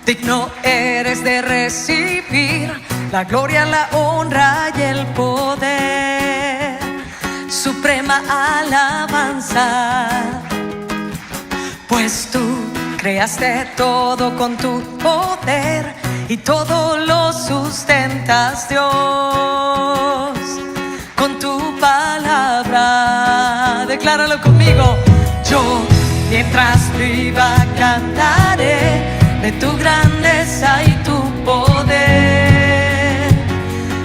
Digno eres de recibir la gloria, la honra y el poder. Suprema alabanza, pues tú creaste todo con tu poder y todo lo sustentas, Dios, con tu palabra. Decláralo conmigo. Yo, mientras viva, cantaré de tu grandeza y tu poder.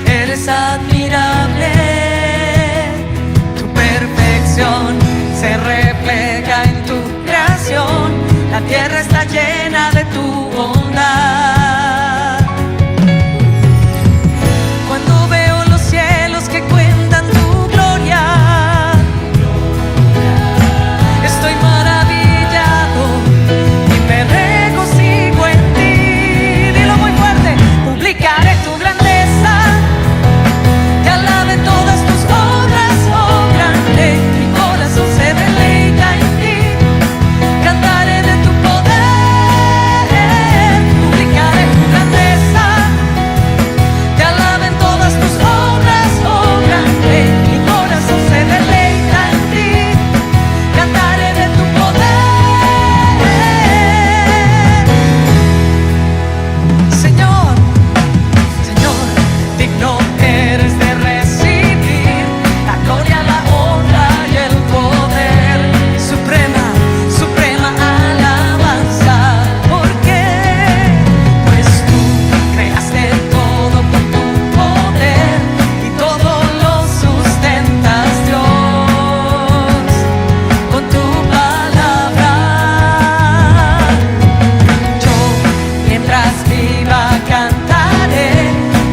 Eres admirable, tu perfección se refleja en tu creación. La tierra está llena de tu bondad. Cuando veo los cielos que cuentan tu gloria, estoy maravillado y me regocijo en ti. Dilo muy fuerte. Publicaré tu grandeza, te alaben todas tus obras, oh grande. Mi corazón se deleita en ti, cantaré de tu poder. Publicaré tu grandeza, te alaben todas tus obras, oh grande. Mi corazón se deleita en ti, cantaré de tu poder. Señor, Señor, digno eres de recibir la gloria, la honra y el poder. Suprema, suprema alabanza, porque pues tú creaste todo con tu poder y todo lo sustentas, Dios, con tu palabra. Yo, mientras viva, cantaré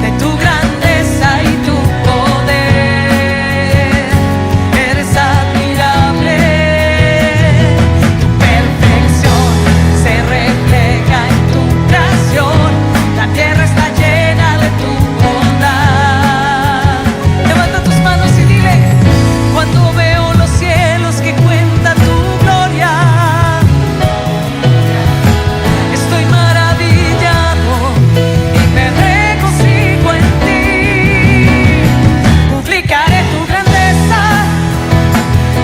de tu grandeza y tu poder. Eres admirable, tu perfección se refleja en tu creación. La tierra está llena de tu bondad. Levanta tus manos y dile: cuando veo los cielos que cuentan tu gloria, estoy maravillado y me regocijo en ti. Publicaré tu grandeza,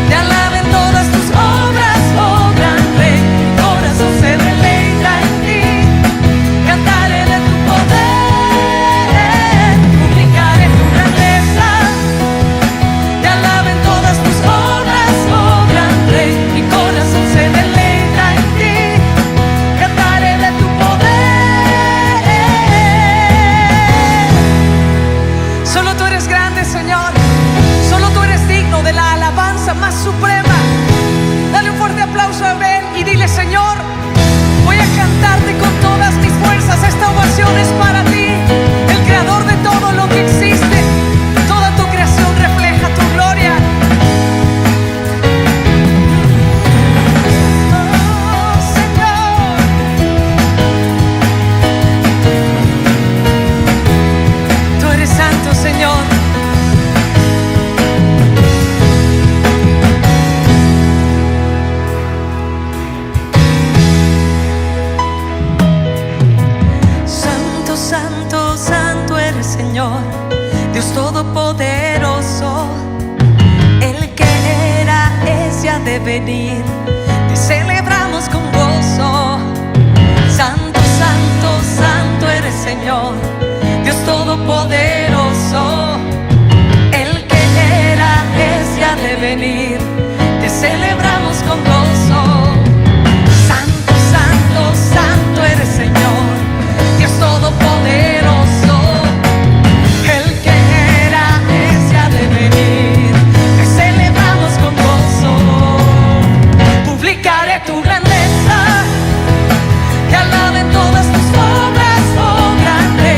te alaben todas tus obras, oh grande. Mi corazón se deleita en ti, cantaré de tu poder. Publicaré tu grandeza, te alaben todas tus obras, oh grande. Mi corazón se deleita en ti, cantaré de tu poder. Solo tú eres grande, Señor. Solo tú eres digno de la alabanza más suprema. Dale un fuerte aplauso a Él y dile: Señor, voy a cantarte con todas mis fuerzas. Esta ovación es para ti, el creador de todo lo que existe. Toda tu creación refleja tu gloria. Oh, Señor. Tú eres santo, Señor. Santo, santo, santo eres, Señor, Dios todopoderoso. El que era, es y ha de venir, te celebramos con gozo. Santo, santo, santo eres, Señor, Dios todopoderoso. El que era, es y ha de venir, te celebramos con gozo. Santo, santo, santo eres, Señor, Dios todopoderoso. El que era, es y ha de venir, te celebramos con gozo. Publicaré tu grandeza, te alaben todas tus obras, oh grande.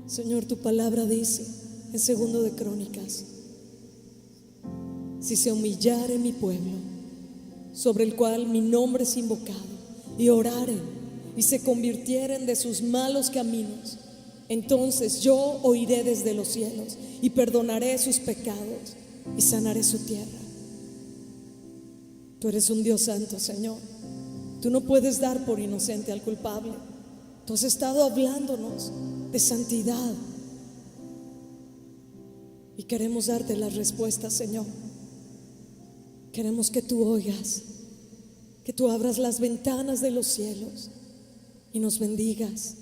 Señor, tu palabra dice en 2 de Crónicas: si se humillare mi pueblo, sobre el cual mi nombre es invocado, y oraren y se convirtieren de sus malos caminos, entonces yo oiré desde los cielos y perdonaré sus pecados y sanaré su tierra. Tú eres un Dios santo, Señor. Tú no puedes dar por inocente al culpable. Tú has estado hablándonos de santidad y queremos darte las respuestas, Señor. Queremos que tú oigas, que tú abras las ventanas de los cielos y nos bendigas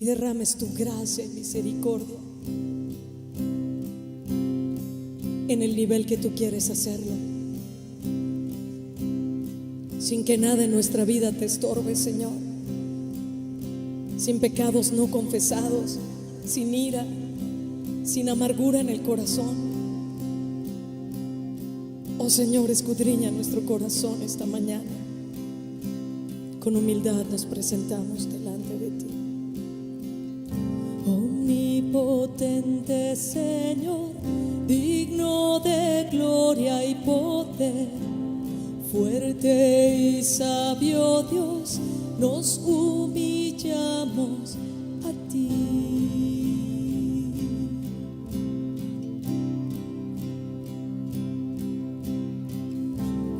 y derrames tu gracia y misericordia en el nivel que tú quieres hacerlo, sin que nada en nuestra vida te estorbe, Señor, sin pecados no confesados, sin ira, sin amargura en el corazón. Oh Señor, escudriña nuestro corazón esta mañana. Con humildad nos presentamos delante de ti. Omnipotente Señor, digno de gloria y poder, fuerte y sabio Dios, nos humillamos a ti.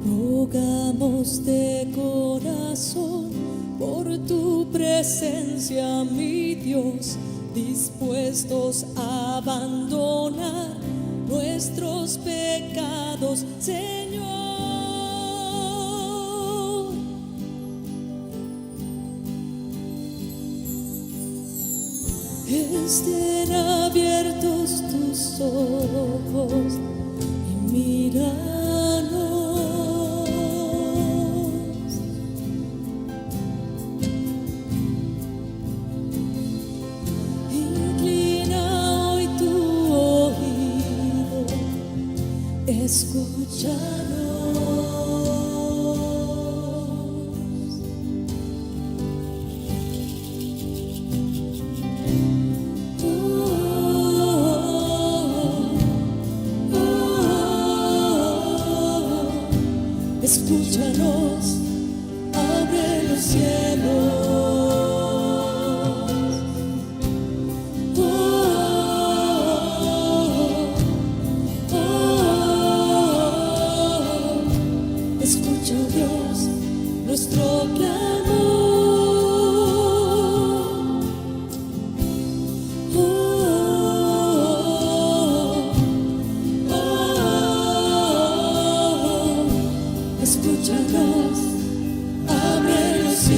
Rogamos de corazón por tu presencia, mi Dios, dispuestos a abandonar nuestros pecados, Señor. Estén abiertos tus ojos y míranos. Inclina hoy tu oído, escúchanos. Escúchanos, abre los cielos. Escucha, Dios, nuestro clamor. Escúchanos, abre los cielos.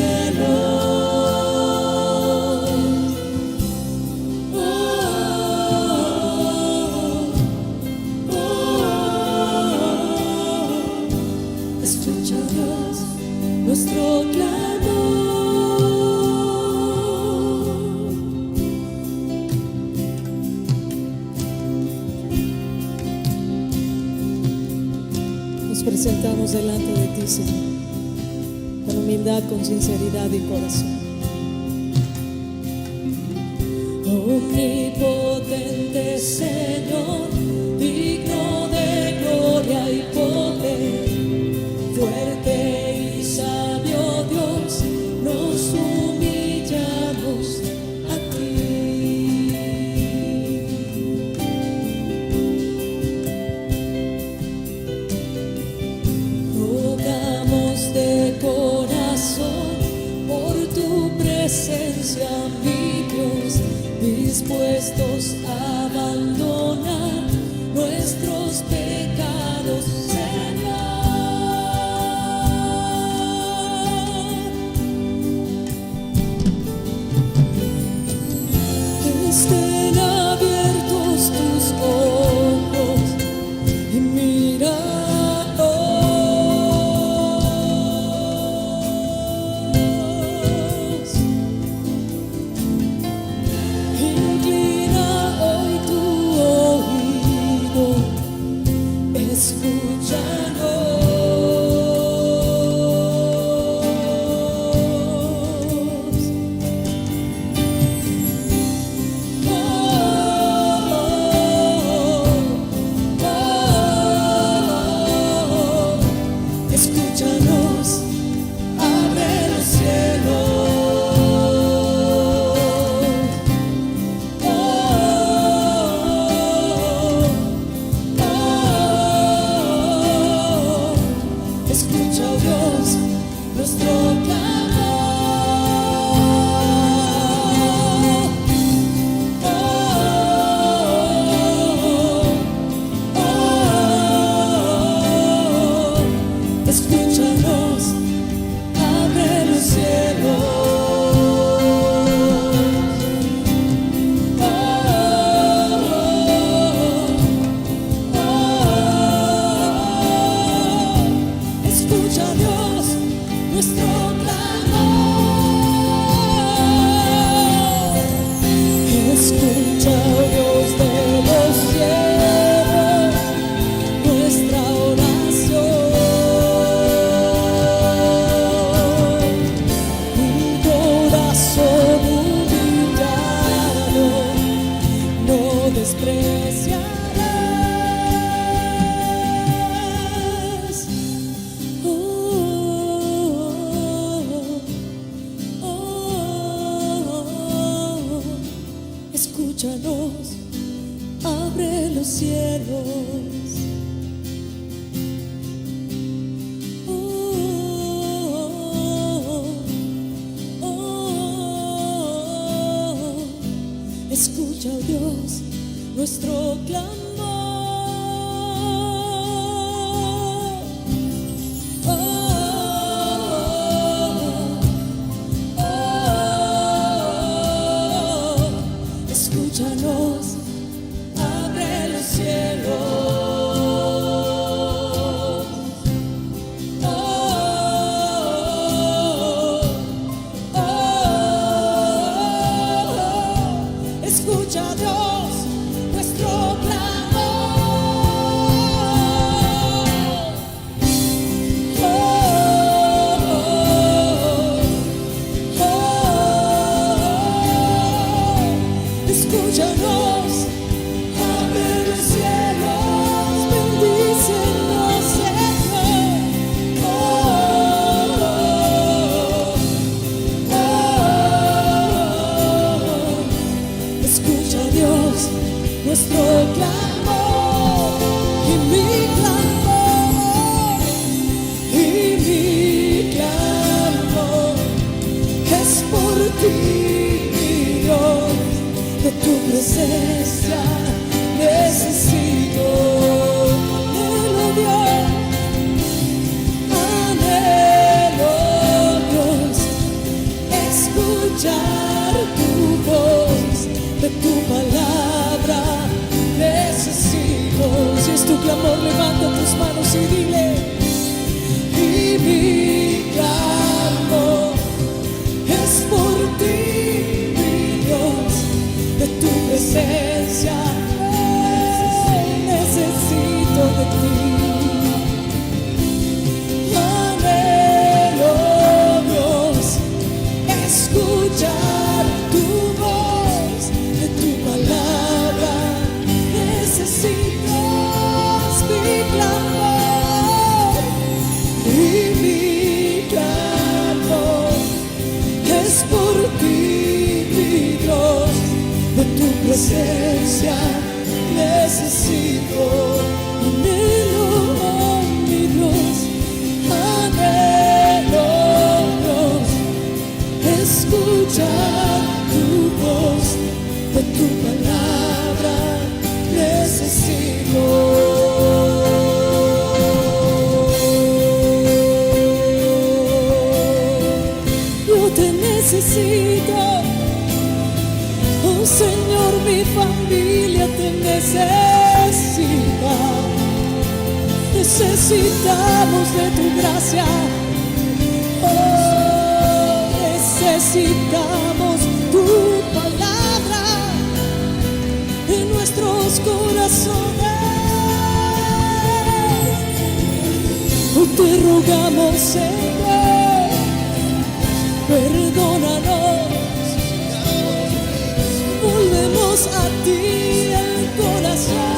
Escucha, Dios, nuestro clamor. Nos presentamos delante de ti, Señor, con humildad, con sinceridad y corazón. Omnipotente Señor, digno de gloria y poder, fuerte y sabio Dios, nos humillamos a ti. Rogamos de corazón por tu presencia, mi Dios, dispuestos a abandonar nuestros pecados, Señor. Estén abiertos tus ojos y míranos. Inclina hoy tu oído, escúchanos. despreciarás. Escúchanos, abre los cielos. Escucha, oh Dios, nuestro clamor. Escúchanos, abre los cielos. Escucha, Dios, nuestro escúchanos, abre los cielos, bendícenos, Señor. Escucha, Dios, nuestro clamor y mi clamor, y mi clamor es por ti, mi Dios. De tu presencia necesito, anhelo, Dios, anhelo, Dios, escuchar tu voz, de tu palabra necesito. Si es tu clamor, levanta tus manos y dile: y mi clamor es por ti, de tu presencia, necesito de ti. Anhelo, Dios, escuchar tu voz, de tu palabra necesito. Es mi clamor, y mi clamor es por ti, mi Dios. De tu presencia necesito, anhelo, oh, mi Dios, anhelo, Dios, escuchar tu voz, de tu palabra necesito. Yo te necesito, oh Señor, mi familia te necesita. Necesitamos de tu gracia, oh, necesitamos tu palabra en nuestros corazones. Oh, te rogamos, Señor, perdónanos. Volvemos a ti el corazón.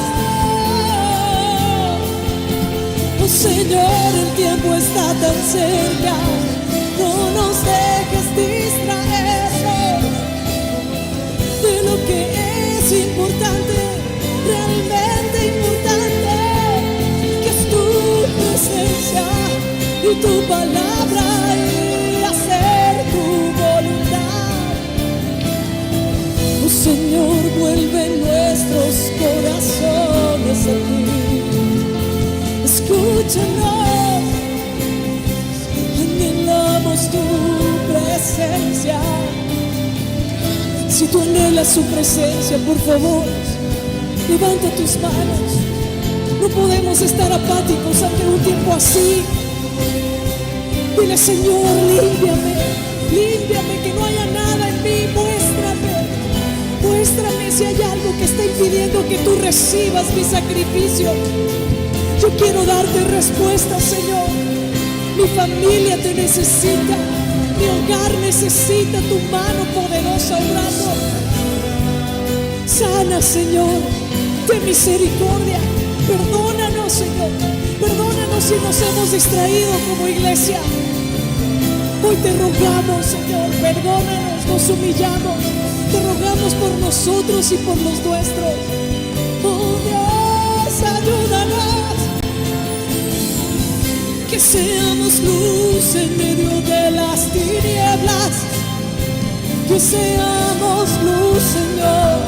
Oh Señor, el tiempo está tan cerca, no nos dejes distraernos de lo que es importante, realmente importante, que es tu presencia y tu palabra y hacer tu voluntad. Oh Señor, vuelve nuestros corazones a ti. Escúchanos, anhelamos tu presencia. Si tú anhelas su presencia, por favor, levanta tus manos. No podemos estar apáticos ante un tiempo así. Dile: Señor, límpiame, límpiame, que no haya nada en mí. Muéstrame si hay algo que está impidiendo que tú recibas mi sacrificio. Yo quiero darte respuesta, Señor. Mi familia te necesita, mi hogar necesita tu mano poderosa obrando. Sana, Señor, ten misericordia. Perdónanos, Señor. Perdónanos si nos hemos distraído como iglesia. Hoy te rogamos, Señor, perdónanos, nos humillamos. Te rogamos por nosotros y por los nuestros. Oh Dios, ayúdanos. Que seamos luz en medio de las tinieblas. Que seamos luz, Señor,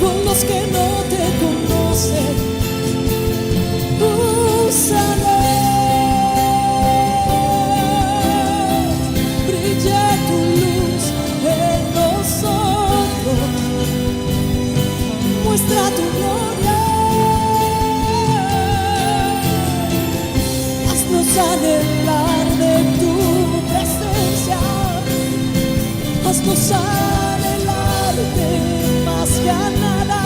con los que no te conocen. Úsanos, brilla tu luz en nosotros, muestra tu gloria, haznos anhelar de tu presencia, haznos anhelarte más que a nada,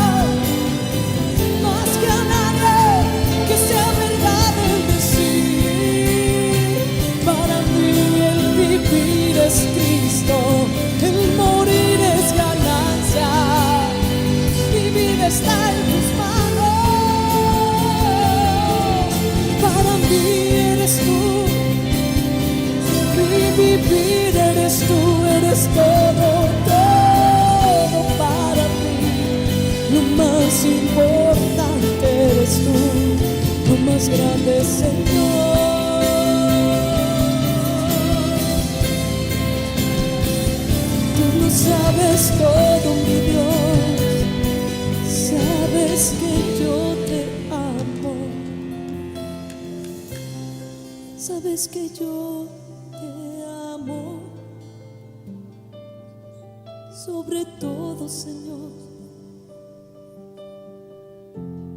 más que a nadie. Que sea verdad el decir, para mí el vivir es Cristo, el morir es ganancia, mi vida está en tus manos, para mí eres tú, mi vivir eres tú, eres todo, todo para mí, lo más importante eres tú. Lo más grande, Señor. Tú lo sabes todo, mi Dios. Sabes que yo te amo. Sabes que yo te amo. Sobre todo, Señor.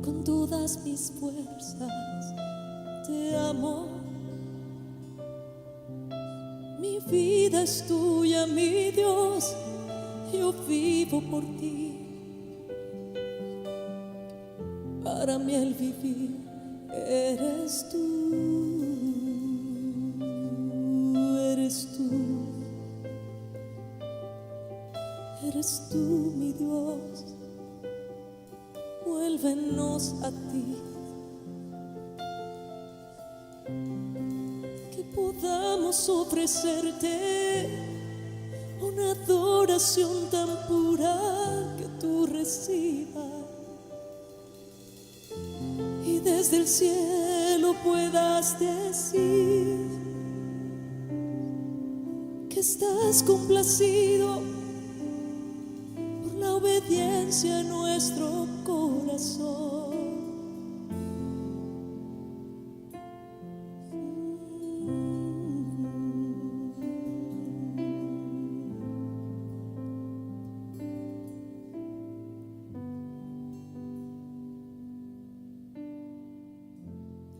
Con todas mis fuerzas te amo. Mi vida es tuya, mi Dios, yo vivo por ti. Para mí el vivir eres tú, eres tú, eres tú, mi Dios. Vuélvenos a ti, que podamos ofrecerte una adoración tan pura que tú recibas y desde el cielo puedas decir que estás complacido por la obediencia a nuestro corazón.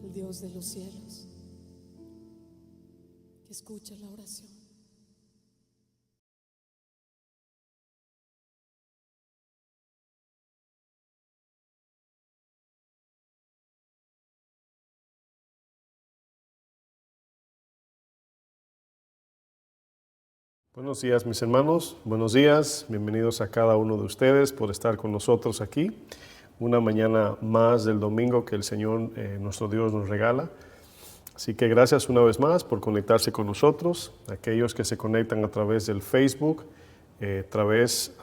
El Dios de los cielos, que escucha la oración. Buenos días, mis hermanos, buenos días, bienvenidos a cada uno de ustedes por estar con nosotros aquí, una mañana más del domingo que el Señor, nuestro Dios, nos regala. Así que gracias una vez más por conectarse con nosotros, aquellos que se conectan a través del Facebook, a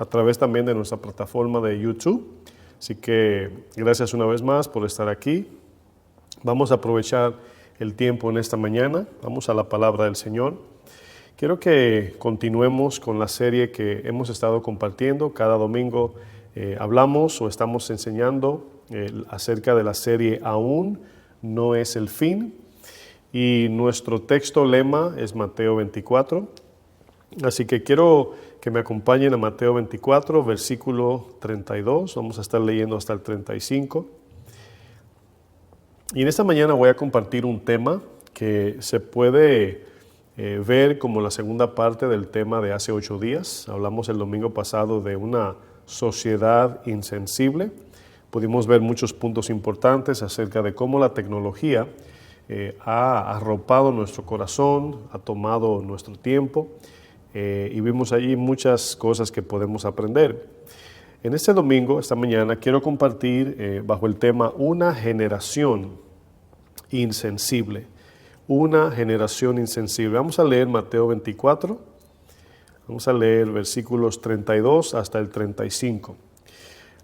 través también de nuestra plataforma de YouTube. Así que gracias una vez más por estar aquí. Vamos a aprovechar el tiempo en esta mañana, vamos a la palabra del Señor. Quiero que continuemos con la serie que hemos estado compartiendo. Cada domingo hablamos o estamos enseñando acerca de la serie Aún no es el fin. Y nuestro texto lema es Mateo 24. Así que quiero que me acompañen a Mateo 24, versículo 32. Vamos a estar leyendo hasta el 35. Y en esta mañana voy a compartir un tema que se puede ver como la segunda parte del tema de hace 8 días. Hablamos el domingo pasado de una sociedad insensible. Pudimos ver muchos puntos importantes acerca de cómo la tecnología ha arropado nuestro corazón, ha tomado nuestro tiempo y vimos allí muchas cosas que podemos aprender. En este domingo, esta mañana, quiero compartir bajo el tema una generación insensible. Una generación insensible. Vamos a leer Mateo 24. Vamos a leer versículos 32 hasta el 35.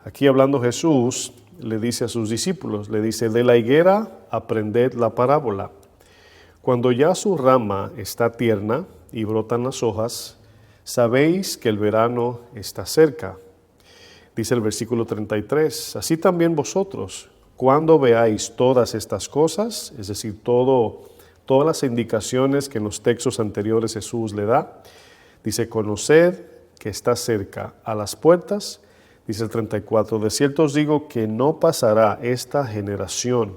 Aquí hablando Jesús le dice a sus discípulos, le dice, de la higuera aprended la parábola. Cuando ya su rama está tierna y brotan las hojas, sabéis que el verano está cerca. Dice el versículo 33, así también vosotros, cuando veáis todas estas cosas, es decir, todas las indicaciones que en los textos anteriores Jesús le da, dice, conoced que está cerca a las puertas. Dice el 34, de cierto os digo que no pasará esta generación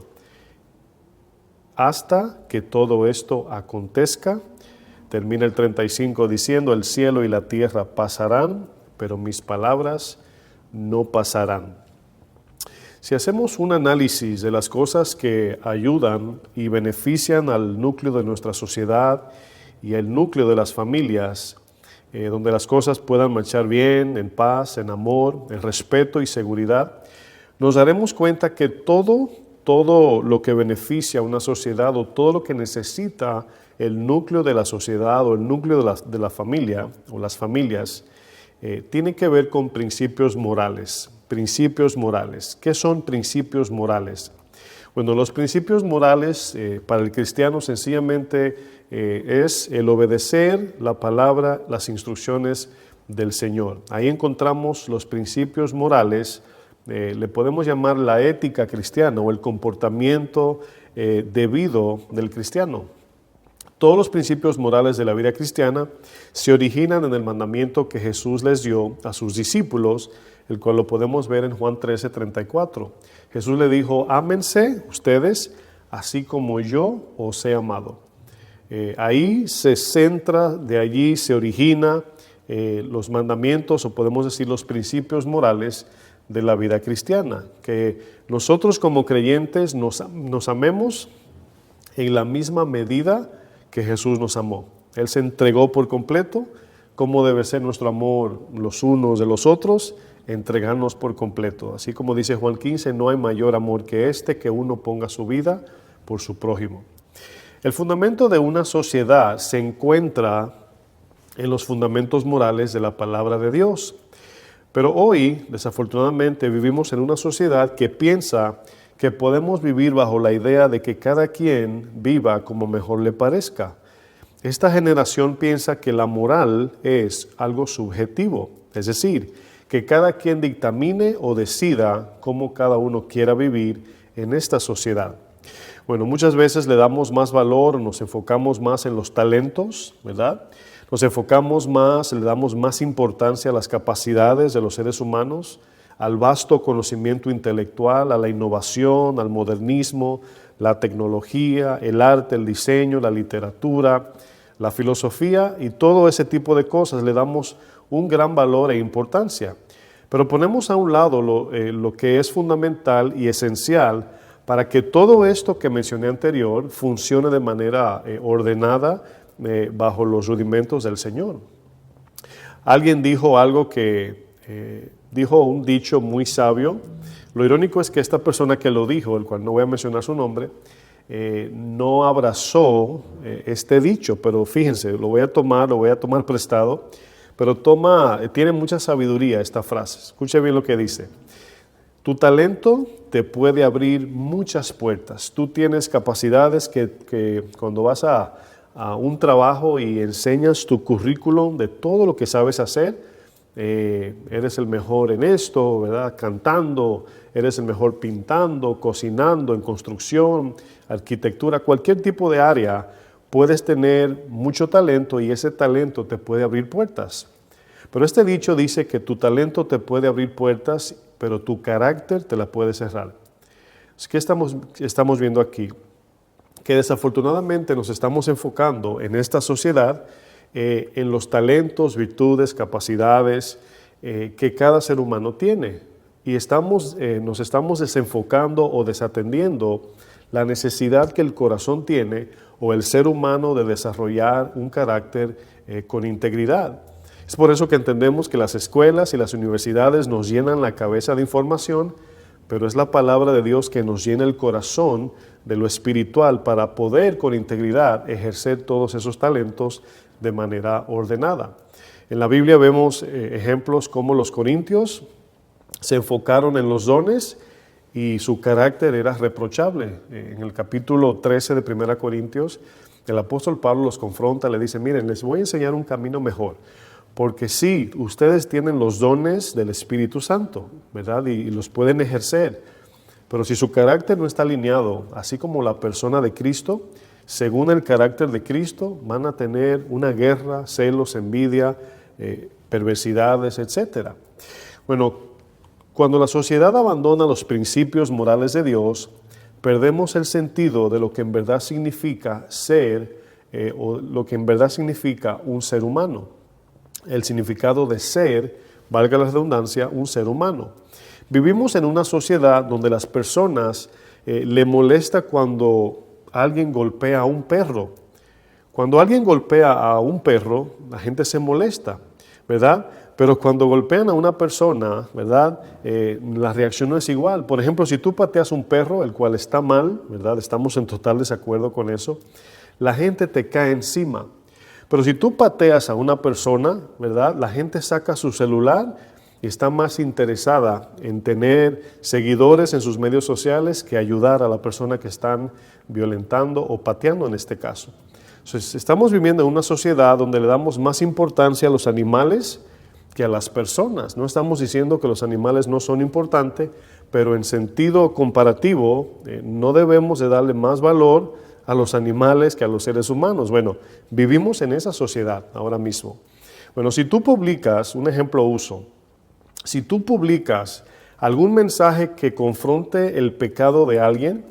hasta que todo esto acontezca. Termina el 35 diciendo, el cielo y la tierra pasarán, pero mis palabras no pasarán. Si hacemos un análisis de las cosas que ayudan y benefician al núcleo de nuestra sociedad y el núcleo de las familias, donde las cosas puedan marchar bien, en paz, en amor, en respeto y seguridad, nos daremos cuenta que todo lo que beneficia a una sociedad o todo lo que necesita el núcleo de la sociedad o el núcleo de la familia o las familias, tiene que ver con principios morales. Principios morales. ¿Qué son principios morales? Bueno, los principios morales para el cristiano sencillamente es el obedecer la palabra, las instrucciones del Señor. Ahí encontramos los principios morales, le podemos llamar la ética cristiana o el comportamiento debido del cristiano. Todos los principios morales de la vida cristiana se originan en el mandamiento que Jesús les dio a sus discípulos, el cual lo podemos ver en Juan 13:34. Jesús le dijo, ámense ustedes así como yo os he amado. Ahí se centra, de allí se origina los mandamientos o podemos decir los principios morales de la vida cristiana. Que nosotros como creyentes nos amemos en la misma medida que Jesús nos amó. Él se entregó por completo. ¿Cómo debe ser nuestro amor los unos de los otros? Entregarnos por completo. Así como dice Juan 15, no hay mayor amor que este, que uno ponga su vida por su prójimo. El fundamento de una sociedad se encuentra en los fundamentos morales de la palabra de Dios. Pero hoy, desafortunadamente, vivimos en una sociedad que piensa que podemos vivir bajo la idea de que cada quien viva como mejor le parezca. Esta generación piensa que la moral es algo subjetivo, es decir, que cada quien dictamine o decida cómo cada uno quiera vivir en esta sociedad. Bueno, muchas veces le damos más valor, nos enfocamos más en los talentos, ¿verdad? Nos enfocamos más, le damos más importancia a las capacidades de los seres humanos, al vasto conocimiento intelectual, a la innovación, al modernismo, la tecnología, el arte, el diseño, la literatura, la filosofía y todo ese tipo de cosas le damos un gran valor e importancia. Pero ponemos a un lado lo que es fundamental y esencial para que todo esto que mencioné anterior funcione de manera ordenada bajo los rudimentos del Señor. Alguien dijo algo que dijo un dicho muy sabio. Lo irónico es que esta persona que lo dijo, el cual no voy a mencionar su nombre, no abrazó este dicho, pero fíjense, lo voy a tomar prestado, pero tiene mucha sabiduría esta frase. Escuche bien lo que dice. Tu talento te puede abrir muchas puertas. Tú tienes capacidades que cuando vas a un trabajo y enseñas tu currículum de todo lo que sabes hacer, eres el mejor en esto, ¿verdad? Cantando, eres el mejor pintando, cocinando, en construcción, arquitectura, cualquier tipo de área, puedes tener mucho talento y ese talento te puede abrir puertas. Pero este dicho dice que tu talento te puede abrir puertas, pero tu carácter te la puede cerrar. ¿Qué estamos viendo aquí? Que desafortunadamente nos estamos enfocando en esta sociedad en los talentos, virtudes, capacidades que cada ser humano tiene. Y nos estamos desenfocando o desatendiendo la necesidad que el corazón tiene o el ser humano de desarrollar un carácter con integridad. Es por eso que entendemos que las escuelas y las universidades nos llenan la cabeza de información, pero es la palabra de Dios que nos llena el corazón de lo espiritual para poder con integridad ejercer todos esos talentos de manera ordenada. En la Biblia vemos ejemplos como los corintios se enfocaron en los dones y su carácter era reprochable. En el capítulo 13 de 1 Corintios, el apóstol Pablo los confronta, le dice, miren, les voy a enseñar un camino mejor. Porque sí, ustedes tienen los dones del Espíritu Santo, ¿verdad? Y los pueden ejercer. Pero si su carácter no está alineado, así como la persona de Cristo, según el carácter de Cristo, van a tener una guerra, celos, envidia, perversidades, etc. Bueno, cuando la sociedad abandona los principios morales de Dios, perdemos el sentido de lo que en verdad significa ser o lo que en verdad significa un ser humano. El significado de ser, valga la redundancia, un ser humano. Vivimos en una sociedad donde las personas le molesta cuando alguien golpea a un perro. Cuando alguien golpea a un perro, la gente se molesta, ¿verdad? Pero cuando golpean a una persona, ¿verdad? La reacción no es igual. Por ejemplo, si tú pateas un perro, el cual está mal, ¿verdad? Estamos en total desacuerdo con eso. La gente te cae encima. Pero si tú pateas a una persona, ¿verdad? La gente saca su celular y está más interesada en tener seguidores en sus medios sociales que ayudar a la persona que están violentando o pateando en este caso. Entonces, estamos viviendo en una sociedad donde le damos más importancia a los animales que a las personas. No estamos diciendo que los animales no son importantes, pero en sentido comparativo no debemos de darle más valor a los animales que a los seres humanos. Bueno, vivimos en esa sociedad ahora mismo. Bueno, si tú publicas, un ejemplo uso, si tú publicas algún mensaje que confronte el pecado de alguien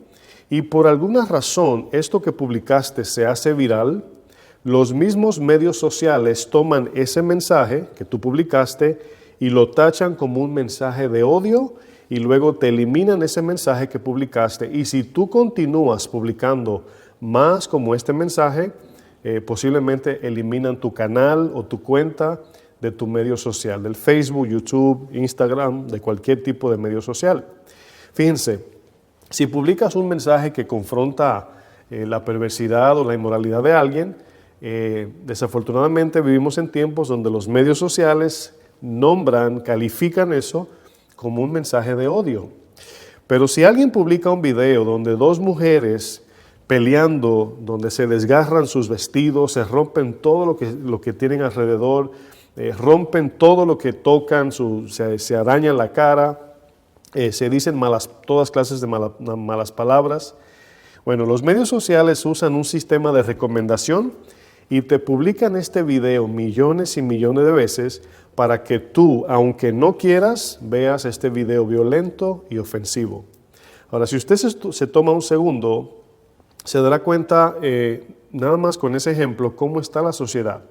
y por alguna razón esto que publicaste se hace viral, los mismos medios sociales toman ese mensaje que tú publicaste y lo tachan como un mensaje de odio y luego te eliminan ese mensaje que publicaste. Y si tú continúas publicando más como este mensaje, posiblemente eliminan tu canal o tu cuenta de tu medio social, del Facebook, YouTube, Instagram, de cualquier tipo de medio social. Fíjense, si publicas un mensaje que confronta la perversidad o la inmoralidad de alguien, desafortunadamente vivimos en tiempos donde los medios sociales nombran, califican eso como un mensaje de odio. Pero si alguien publica un video donde dos mujeres peleando, donde se desgarran sus vestidos, se rompen todo lo que tienen alrededor, rompen todo lo que tocan, se arañan la cara, se dicen todas clases de malas palabras. Bueno, los medios sociales usan un sistema de recomendación y te publican este video millones y millones de veces para que tú, aunque no quieras, veas este video violento y ofensivo. Ahora, si usted se toma un segundo, se dará cuenta, nada más con ese ejemplo, cómo está la sociedad.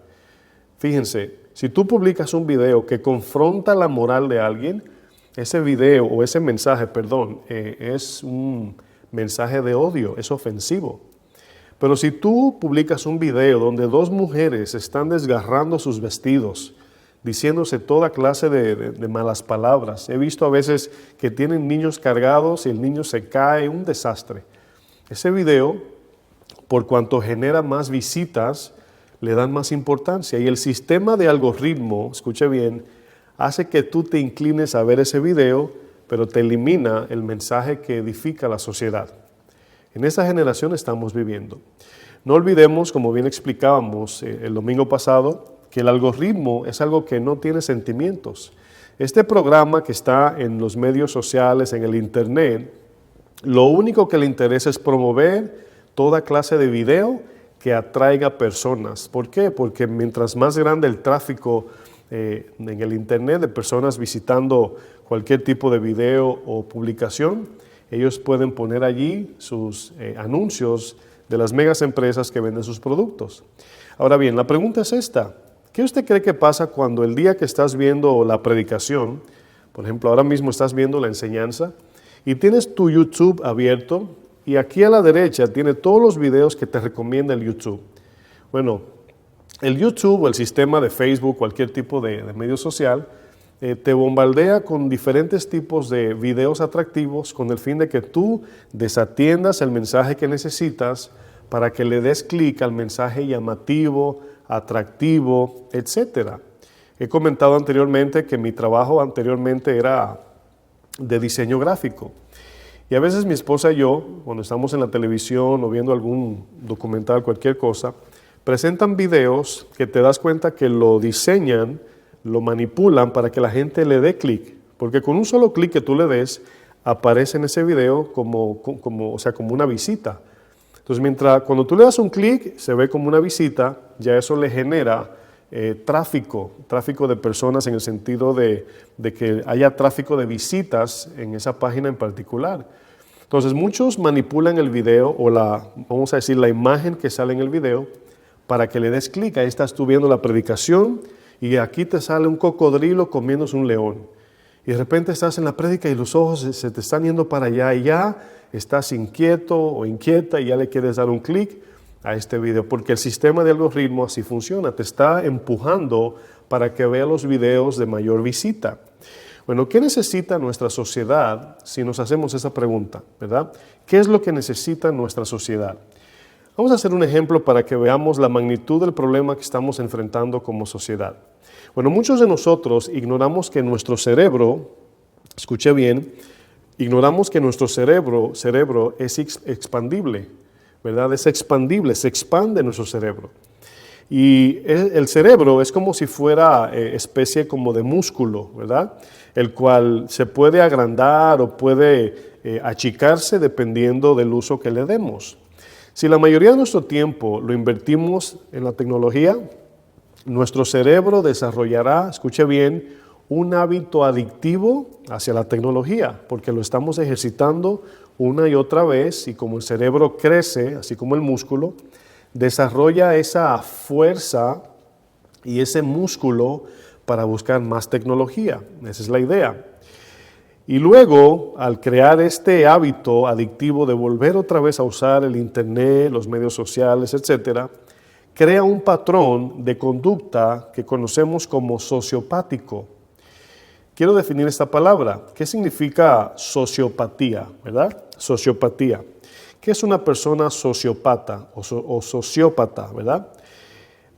Fíjense, si tú publicas un video que confronta la moral de alguien, ese video o ese mensaje, es un mensaje de odio, es ofensivo. Pero si tú publicas un video donde dos mujeres están desgarrando sus vestidos, diciéndose toda clase de malas palabras, he visto a veces que tienen niños cargados y el niño se cae, un desastre. Ese video, por cuanto genera más visitas, le dan más importancia. Y el sistema de algoritmo, escuche bien, hace que tú te inclines a ver ese video, pero te elimina el mensaje que edifica la sociedad. En esa generación estamos viviendo. No olvidemos, como bien explicábamos el domingo pasado, que el algoritmo es algo que no tiene sentimientos. Este programa que está en los medios sociales, en el internet, lo único que le interesa es promover toda clase de video que atraiga personas. ¿Por qué? Porque mientras más grande el tráfico en el internet de personas visitando cualquier tipo de video o publicación, ellos pueden poner allí sus anuncios de las megas empresas que venden sus productos. Ahora bien, la pregunta es esta. ¿Qué usted cree que pasa cuando el día que estás viendo la predicación, por ejemplo, ahora mismo estás viendo la enseñanza, y tienes tu YouTube abierto y aquí a la derecha tiene todos los videos que te recomienda el YouTube? Bueno, El YouTube o el sistema de Facebook, cualquier tipo de medio social, te bombardea con diferentes tipos de videos atractivos con el fin de que tú desatiendas el mensaje que necesitas para que le des clic al mensaje llamativo, atractivo, etc. He comentado anteriormente que mi trabajo anteriormente era de diseño gráfico. Y a veces mi esposa y yo, cuando estamos en la televisión o viendo algún documental, cualquier cosa, presentan videos que te das cuenta que lo diseñan, lo manipulan para que la gente le dé clic. Porque con un solo clic que tú le des, aparece en ese video como una visita. Entonces, cuando tú le das un clic, se ve como una visita, ya eso le genera tráfico de personas en el sentido de que haya tráfico de visitas en esa página en particular. Entonces, muchos manipulan el video o vamos a decir, la imagen que sale en el video para que le des clic. Ahí estás tú viendo la predicación y aquí te sale un cocodrilo comiéndose un león. Y de repente estás en la prédica y los ojos se te están yendo para allá y ya estás inquieto o inquieta y ya le quieres dar un clic a este video, porque el sistema de algoritmo así funciona, te está empujando para que veas los videos de mayor visita. Bueno, ¿qué necesita nuestra sociedad si nos hacemos esa pregunta, verdad? ¿Qué es lo que necesita nuestra sociedad? Vamos a hacer un ejemplo para que veamos la magnitud del problema que estamos enfrentando como sociedad. Bueno, muchos de nosotros ignoramos que nuestro cerebro, escuche bien, ignoramos que nuestro cerebro es expandible, ¿verdad? Es expandible, se expande nuestro cerebro. Y el cerebro es como si fuera especie como de músculo, ¿verdad? El cual se puede agrandar o puede achicarse dependiendo del uso que le demos. Si la mayoría de nuestro tiempo lo invertimos en la tecnología, nuestro cerebro desarrollará, escuche bien, un hábito adictivo hacia la tecnología, porque lo estamos ejercitando una y otra vez, y como el cerebro crece, así como el músculo, desarrolla esa fuerza y ese músculo para buscar más tecnología. Esa es la idea. Y luego, al crear este hábito adictivo de volver otra vez a usar el internet, los medios sociales, etcétera, crea un patrón de conducta que conocemos como sociopático. Quiero definir esta palabra. ¿Qué significa sociopatía, verdad? Sociopatía. ¿Qué es una persona sociópata o sociópata, verdad?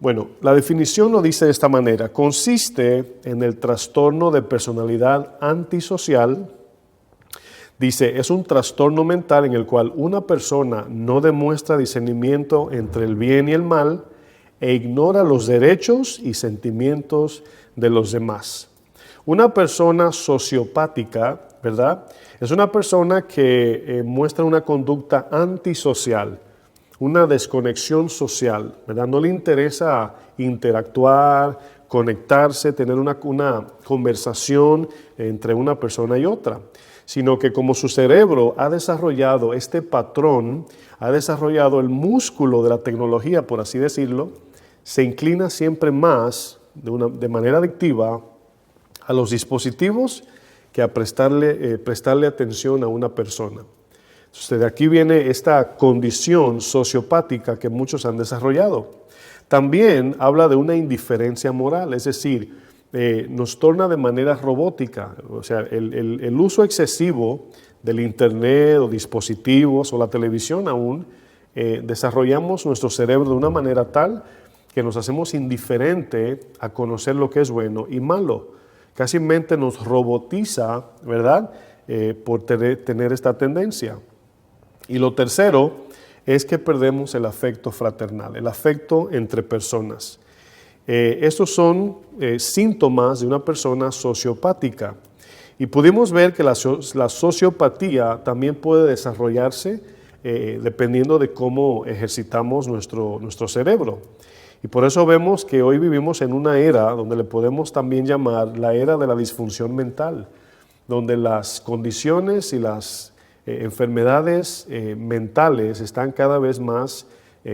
Bueno, la definición lo dice de esta manera. Consiste en el trastorno de personalidad antisocial. Dice, es un trastorno mental en el cual una persona no demuestra discernimiento entre el bien y el mal e ignora los derechos y sentimientos de los demás. Una persona sociopática, ¿verdad? Es una persona que muestra una conducta antisocial, una desconexión social, ¿verdad? No le interesa interactuar, conectarse, tener una conversación entre una persona y otra, sino que como su cerebro ha desarrollado este patrón, ha desarrollado el músculo de la tecnología, por así decirlo, se inclina siempre más de manera adictiva a los dispositivos que a prestarle atención a una persona. Entonces, de aquí viene esta condición sociopática que muchos han desarrollado. También habla de una indiferencia moral, es decir, nos torna de manera robótica. O sea, el uso excesivo del internet o dispositivos o la televisión aún, desarrollamos nuestro cerebro de una manera tal que nos hacemos indiferente a conocer lo que es bueno y malo. Casi mente nos robotiza, ¿verdad? Por tener esta tendencia. Y lo tercero es que perdemos el afecto fraternal, el afecto entre personas. Estos son síntomas de una persona sociopática. Y pudimos ver que la sociopatía también puede desarrollarse dependiendo de cómo ejercitamos nuestro cerebro. Y por eso vemos que hoy vivimos en una era donde le podemos también llamar la era de la disfunción mental, donde las condiciones y las enfermedades mentales están cada vez más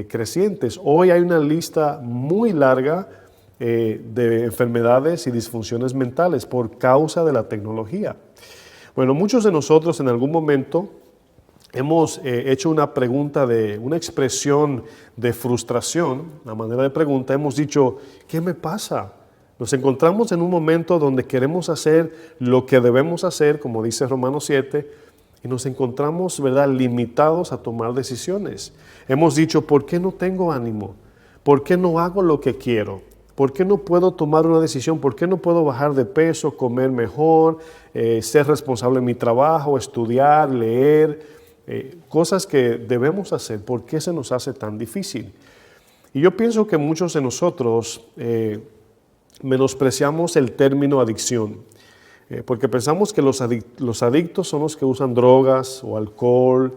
crecientes. Hoy hay una lista muy larga de enfermedades y disfunciones mentales por causa de la tecnología. Bueno, muchos de nosotros en algún momento hemos hecho una pregunta, una expresión de frustración, a manera de pregunta, hemos dicho, ¿qué me pasa? Nos encontramos en un momento donde queremos hacer lo que debemos hacer, como dice Romanos 7, y nos encontramos, ¿verdad?, limitados a tomar decisiones. Hemos dicho, ¿por qué no tengo ánimo? ¿Por qué no hago lo que quiero? ¿Por qué no puedo tomar una decisión? ¿Por qué no puedo bajar de peso, comer mejor, ser responsable en mi trabajo, estudiar, leer? Cosas que debemos hacer. ¿Por qué se nos hace tan difícil? Y yo pienso que muchos de nosotros menospreciamos el término adicción, porque pensamos que los adictos son los que usan drogas o alcohol,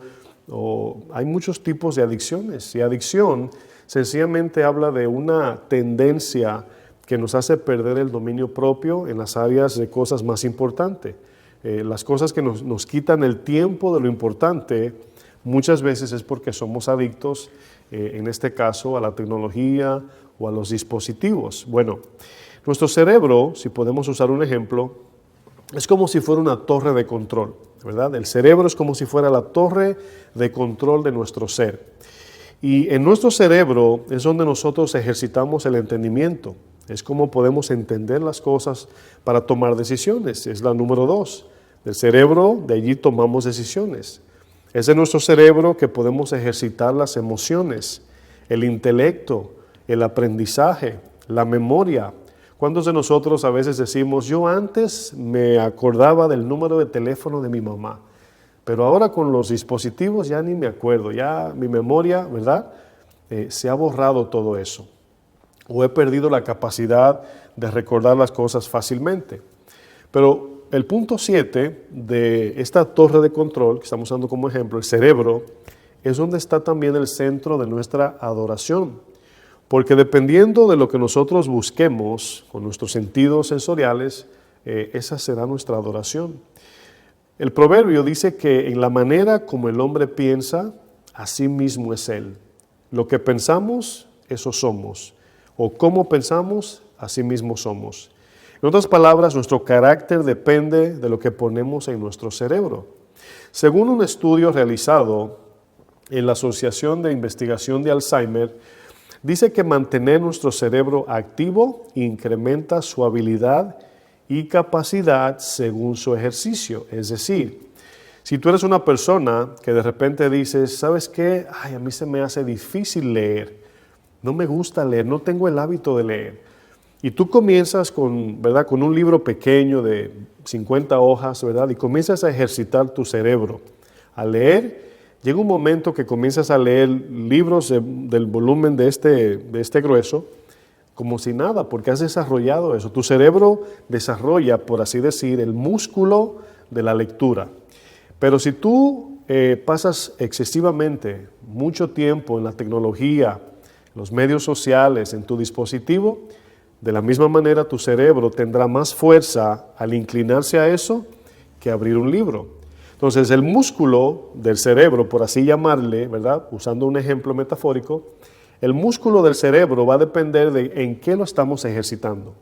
o hay muchos tipos de adicciones, y adicción sencillamente habla de una tendencia que nos hace perder el dominio propio en las áreas de cosas más importantes. Las cosas que nos quitan el tiempo de lo importante, muchas veces es porque somos adictos, en este caso a la tecnología o a los dispositivos. Bueno, nuestro cerebro, si podemos usar un ejemplo, es como si fuera una torre de control, ¿verdad? El cerebro es como si fuera la torre de control de nuestro ser. Y en nuestro cerebro es donde nosotros ejercitamos el entendimiento. Es como podemos entender las cosas para tomar decisiones. Es la número 2. Del cerebro, de allí tomamos decisiones. Es en nuestro cerebro que podemos ejercitar las emociones, el intelecto, el aprendizaje, la memoria. ¿Cuántos de nosotros a veces decimos, yo antes me acordaba del número de teléfono de mi mamá, pero ahora con los dispositivos ya ni me acuerdo, ya mi memoria, ¿verdad? Se ha borrado todo eso. O he perdido la capacidad de recordar las cosas fácilmente. Pero el punto 7 de esta torre de control, que estamos dando como ejemplo, el cerebro, es donde está también el centro de nuestra adoración. Porque dependiendo de lo que nosotros busquemos con nuestros sentidos sensoriales, esa será nuestra adoración. El proverbio dice que en la manera como el hombre piensa, así mismo es él. Lo que pensamos, eso somos. O cómo pensamos, así mismo somos. En otras palabras, nuestro carácter depende de lo que ponemos en nuestro cerebro. Según un estudio realizado en la Asociación de Investigación de Alzheimer, dice que mantener nuestro cerebro activo incrementa su habilidad y capacidad según su ejercicio. Es decir, si tú eres una persona que de repente dices, ¿sabes qué? Ay, a mí se me hace difícil leer, no me gusta leer, no tengo el hábito de leer. Y tú comienzas ¿verdad?, con un libro pequeño de 50 hojas, ¿verdad? Y comienzas a ejercitar tu cerebro. A leer, llega un momento que comienzas a leer libros del volumen de este grueso, como si nada, porque has desarrollado eso. Tu cerebro desarrolla, por así decir, el músculo de la lectura. Pero si tú pasas excesivamente mucho tiempo en la tecnología, en los medios sociales, en tu dispositivo, de la misma manera tu cerebro tendrá más fuerza al inclinarse a eso que abrir un libro. Entonces el músculo del cerebro, por así llamarle, ¿verdad?, usando un ejemplo metafórico, el músculo del cerebro va a depender de en qué lo estamos ejercitando.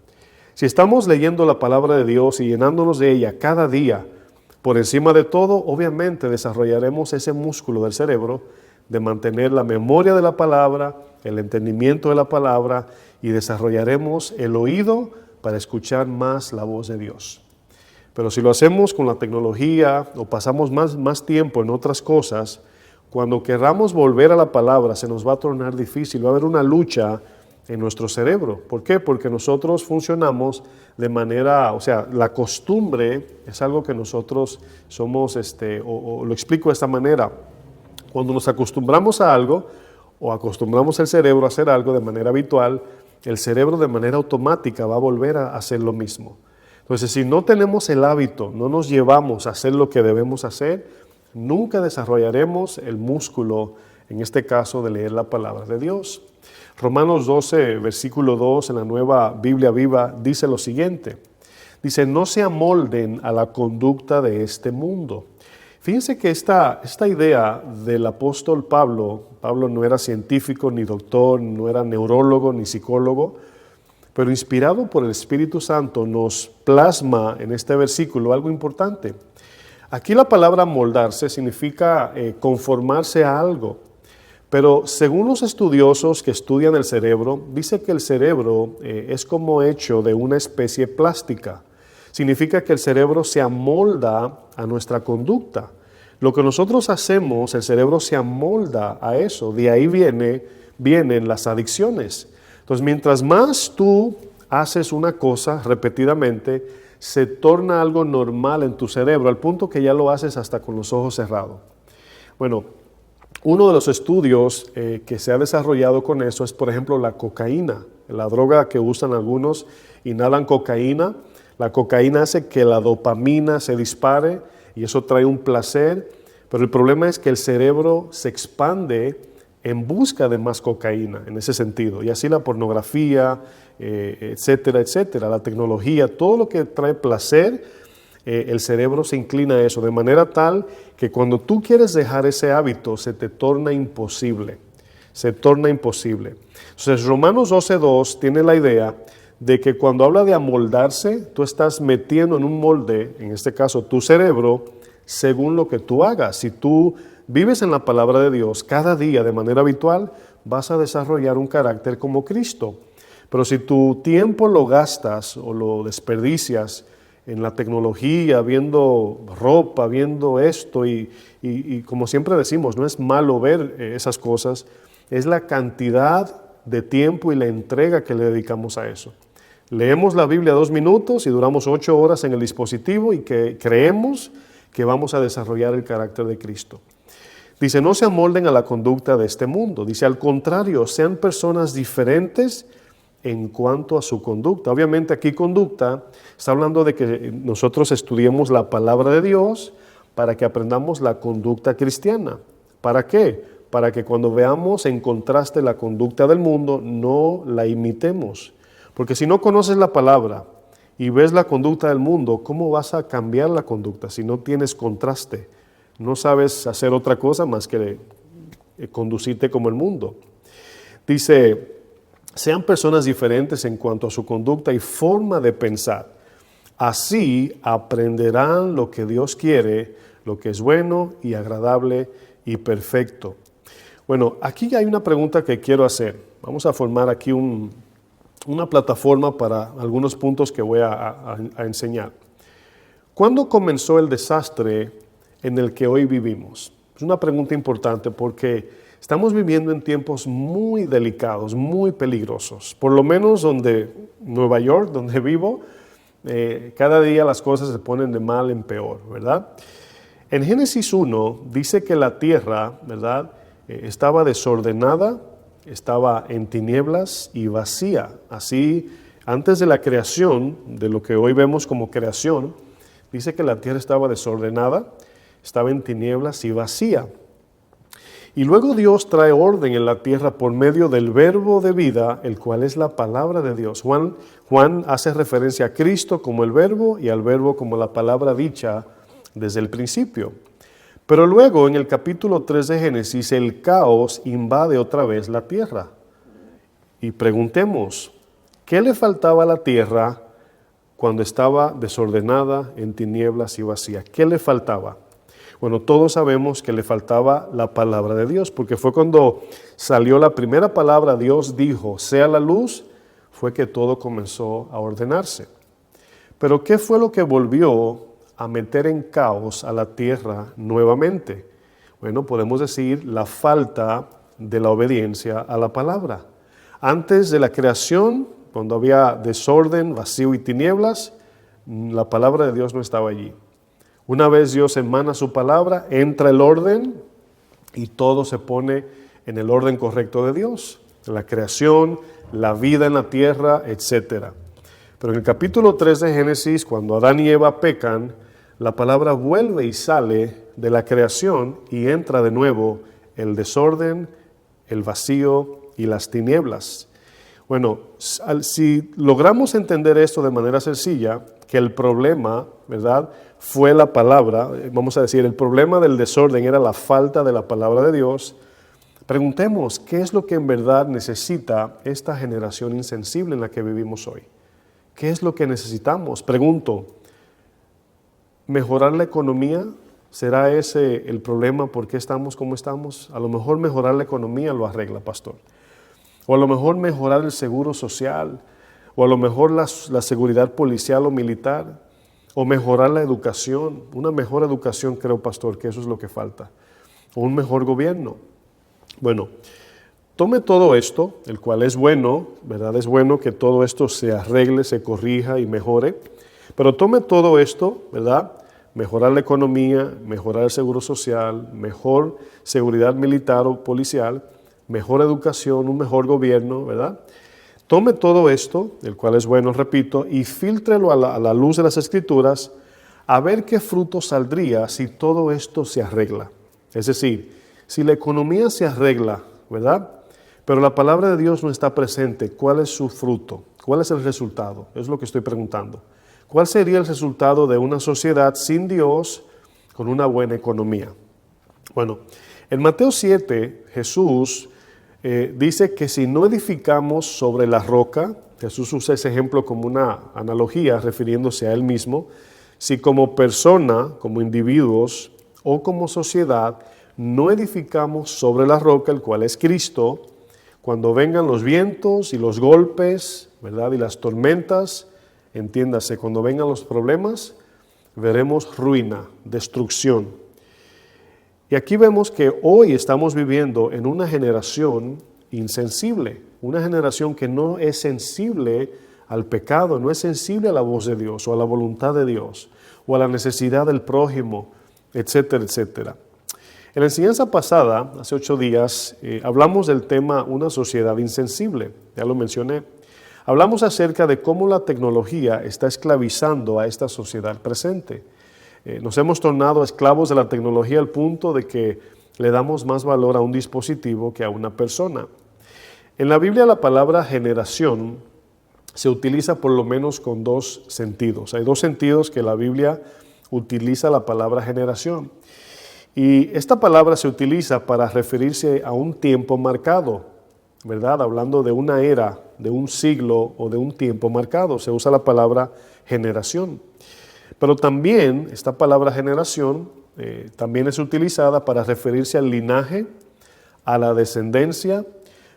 Si estamos leyendo la palabra de Dios y llenándonos de ella cada día, por encima de todo, obviamente desarrollaremos ese músculo del cerebro de mantener la memoria de la palabra, el entendimiento de la palabra, y desarrollaremos el oído para escuchar más la voz de Dios. Pero si lo hacemos con la tecnología o pasamos más tiempo en otras cosas, cuando querramos volver a la palabra se nos va a tornar difícil, va a haber una lucha en nuestro cerebro. ¿Por qué? Porque nosotros funcionamos de manera, o sea, la costumbre es algo que nosotros somos, o lo explico de esta manera. Cuando nos acostumbramos a algo o acostumbramos el cerebro a hacer algo de manera habitual, el cerebro de manera automática va a volver a hacer lo mismo. Entonces, si no tenemos el hábito, no nos llevamos a hacer lo que debemos hacer, nunca desarrollaremos el músculo, en este caso, de leer la palabra de Dios. Romanos 12, versículo 2, en la Nueva Biblia Viva, dice lo siguiente. Dice, no se amolden a la conducta de este mundo. Fíjense que esta idea del apóstol Pablo no era científico, ni doctor, no era neurólogo, ni psicólogo, pero inspirado por el Espíritu Santo nos plasma en este versículo algo importante. Aquí la palabra moldarse significa conformarse a algo. Pero según los estudiosos que estudian el cerebro, dice que el cerebro es como hecho de una especie plástica. Significa que el cerebro se amolda a nuestra conducta. Lo que nosotros hacemos, el cerebro se amolda a eso. De ahí vienen las adicciones. Entonces, mientras más tú haces una cosa repetidamente, se torna algo normal en tu cerebro, al punto que ya lo haces hasta con los ojos cerrados. Bueno, uno de los estudios que se ha desarrollado con eso es, por ejemplo, la cocaína, la droga que usan algunos, inhalan cocaína. La cocaína hace que la dopamina se dispare y eso trae un placer, pero el problema es que el cerebro se expande en busca de más cocaína en ese sentido, y así la pornografía, etcétera, etcétera, la tecnología, todo lo que trae placer, el cerebro se inclina a eso, de manera tal que cuando tú quieres dejar ese hábito se te torna imposible, se torna imposible. Entonces Romanos 12:2 tiene la idea de que cuando habla de amoldarse, tú estás metiendo en un molde, en este caso tu cerebro, según lo que tú hagas. Si tú vives en la palabra de Dios cada día de manera habitual, vas a desarrollar un carácter como Cristo. Pero si tu tiempo lo gastas o lo desperdicias en la tecnología, viendo ropa, viendo esto, y como siempre decimos, no es malo ver esas cosas, es la cantidad de tiempo y la entrega que le dedicamos a eso. Leemos la Biblia 2 minutos y duramos 8 horas en el dispositivo y que creemos que vamos a desarrollar el carácter de Cristo. Dice, no se amolden a la conducta de este mundo. Dice, al contrario, sean personas diferentes en cuanto a su conducta. Obviamente aquí conducta está hablando de que nosotros estudiemos la palabra de Dios para que aprendamos la conducta cristiana. ¿Para qué? Para que cuando veamos en contraste la conducta del mundo, no la imitemos. Porque si no conoces la palabra y ves la conducta del mundo, ¿cómo vas a cambiar la conducta si no tienes contraste? No sabes hacer otra cosa más que conducirte como el mundo. Dice, sean personas diferentes en cuanto a su conducta y forma de pensar. Así aprenderán lo que Dios quiere, lo que es bueno y agradable y perfecto. Bueno, aquí hay una pregunta que quiero hacer. Vamos a formar aquí una plataforma para algunos puntos que voy a enseñar. ¿Cuándo comenzó el desastre en el que hoy vivimos? Es una pregunta importante porque estamos viviendo en tiempos muy delicados, muy peligrosos. Por lo menos donde Nueva York, donde vivo, cada día las cosas se ponen de mal en peor, ¿verdad? En Génesis 1 dice que la tierra, ¿verdad?, estaba desordenada, estaba en tinieblas y vacía. Así, antes de la creación, de lo que hoy vemos como creación, dice que la tierra estaba desordenada, estaba en tinieblas y vacía. Y luego Dios trae orden en la tierra por medio del verbo de vida, el cual es la palabra de Dios. Juan hace referencia a Cristo como el verbo y al verbo como la palabra dicha desde el principio. Pero luego en el capítulo 3 de Génesis el caos invade otra vez la tierra. Y preguntemos, ¿qué le faltaba a la tierra cuando estaba desordenada, en tinieblas y vacía? ¿Qué le faltaba? Bueno, todos sabemos que le faltaba la palabra de Dios, porque fue cuando salió la primera palabra, Dios dijo, sea la luz, fue que todo comenzó a ordenarse. Pero ¿qué fue lo que volvió a meter en caos a la tierra nuevamente? Bueno, podemos decir la falta de la obediencia a la palabra. Antes de la creación, cuando había desorden, vacío y tinieblas, la palabra de Dios no estaba allí. Una vez Dios emana su palabra, entra el orden y todo se pone en el orden correcto de Dios. La creación, la vida en la tierra, etc. Pero en el capítulo 3 de Génesis, cuando Adán y Eva pecan, la palabra vuelve y sale de la creación y entra de nuevo el desorden, el vacío y las tinieblas. Bueno, si logramos entender esto de manera sencilla, que el problema, ¿verdad?, fue la palabra, vamos a decir, el problema del desorden era la falta de la palabra de Dios, preguntemos, ¿qué es lo que en verdad necesita esta generación insensible en la que vivimos hoy? ¿Qué es lo que necesitamos? Pregunto, mejorar la economía, ¿será ese el problema? ¿Por qué estamos como estamos? A lo mejor mejorar la economía lo arregla, pastor. O a lo mejor mejorar el seguro social, o a lo mejor la seguridad policial o militar, o mejorar la educación. Una mejor educación, creo, pastor, que eso es lo que falta. O un mejor gobierno. Bueno, tome todo esto, el cual es bueno, ¿verdad? Es bueno que todo esto se arregle, se corrija y mejore. Pero tome todo esto, ¿verdad? Mejorar la economía, mejorar el seguro social, mejor seguridad militar o policial, mejor educación, un mejor gobierno, ¿verdad? Tome todo esto, el cual es bueno, repito, y fíltrelo a la luz de las Escrituras a ver qué fruto saldría si todo esto se arregla. Es decir, si la economía se arregla, ¿verdad? Pero la palabra de Dios no está presente, ¿cuál es su fruto? ¿Cuál es el resultado? Es lo que estoy preguntando. ¿Cuál sería el resultado de una sociedad sin Dios con una buena economía? Bueno, en Mateo 7, Jesús dice que si no edificamos sobre la roca, Jesús usa ese ejemplo como una analogía refiriéndose a él mismo, si como persona, como individuos o como sociedad no edificamos sobre la roca, el cual es Cristo, cuando vengan los vientos y los golpes, ¿verdad? Y las tormentas, entiéndase, cuando vengan los problemas, veremos ruina, destrucción. Y aquí vemos que hoy estamos viviendo en una generación insensible, una generación que no es sensible al pecado, no es sensible a la voz de Dios o a la voluntad de Dios o a la necesidad del prójimo, etcétera, etcétera. En la enseñanza pasada, hace 8 días, hablamos del tema una sociedad insensible, ya lo mencioné. Hablamos acerca de cómo la tecnología está esclavizando a esta sociedad presente. Nos hemos tornado esclavos de la tecnología al punto de que le damos más valor a un dispositivo que a una persona. En la Biblia la palabra generación se utiliza por lo menos con 2 sentidos. Hay 2 sentidos que la Biblia utiliza la palabra generación. Y esta palabra se utiliza para referirse a un tiempo marcado, ¿verdad? Hablando de una era, de un siglo o de un tiempo marcado. Se usa la palabra generación. Pero también esta palabra generación también es utilizada para referirse al linaje, a la descendencia,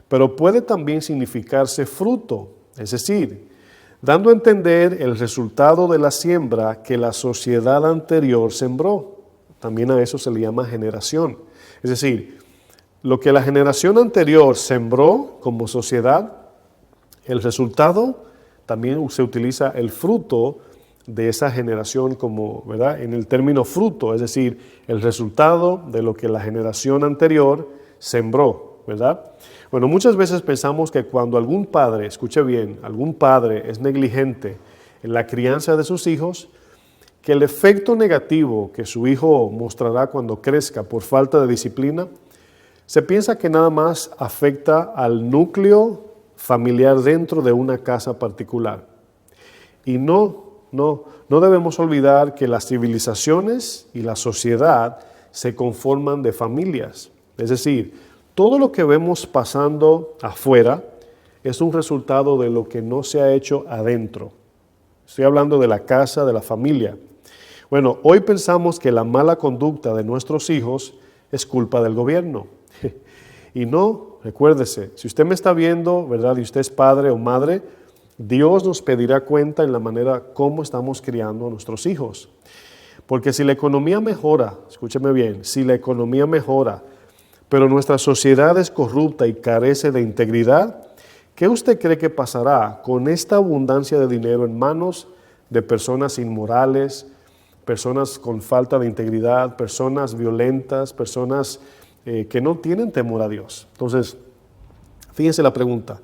pero puede también significarse fruto, es decir, dando a entender el resultado de la siembra que la sociedad anterior sembró. También a eso se le llama generación. Es decir, lo que la generación anterior sembró como sociedad, el resultado también se utiliza el fruto de esa generación como, ¿verdad? En el término fruto, es decir, el resultado de lo que la generación anterior sembró, ¿verdad? Bueno, muchas veces pensamos que cuando algún padre, escuche bien, algún padre es negligente en la crianza de sus hijos, que el efecto negativo que su hijo mostrará cuando crezca por falta de disciplina, se piensa que nada más afecta al núcleo familiar dentro de una casa particular. Y no debemos olvidar que las civilizaciones y la sociedad se conforman de familias. Es decir, todo lo que vemos pasando afuera es un resultado de lo que no se ha hecho adentro. Estoy hablando de la casa, de la familia. Bueno, hoy pensamos que la mala conducta de nuestros hijos es culpa del gobierno. Y no, recuérdese, si usted me está viendo, ¿verdad? Y usted es padre o madre, Dios nos pedirá cuenta en la manera como estamos criando a nuestros hijos. Porque si la economía mejora, escúcheme bien, si la economía mejora, pero nuestra sociedad es corrupta y carece de integridad, ¿qué usted cree que pasará con esta abundancia de dinero en manos de personas inmorales, personas con falta de integridad, personas violentas, personas que no tienen temor a Dios? Entonces, fíjense la pregunta.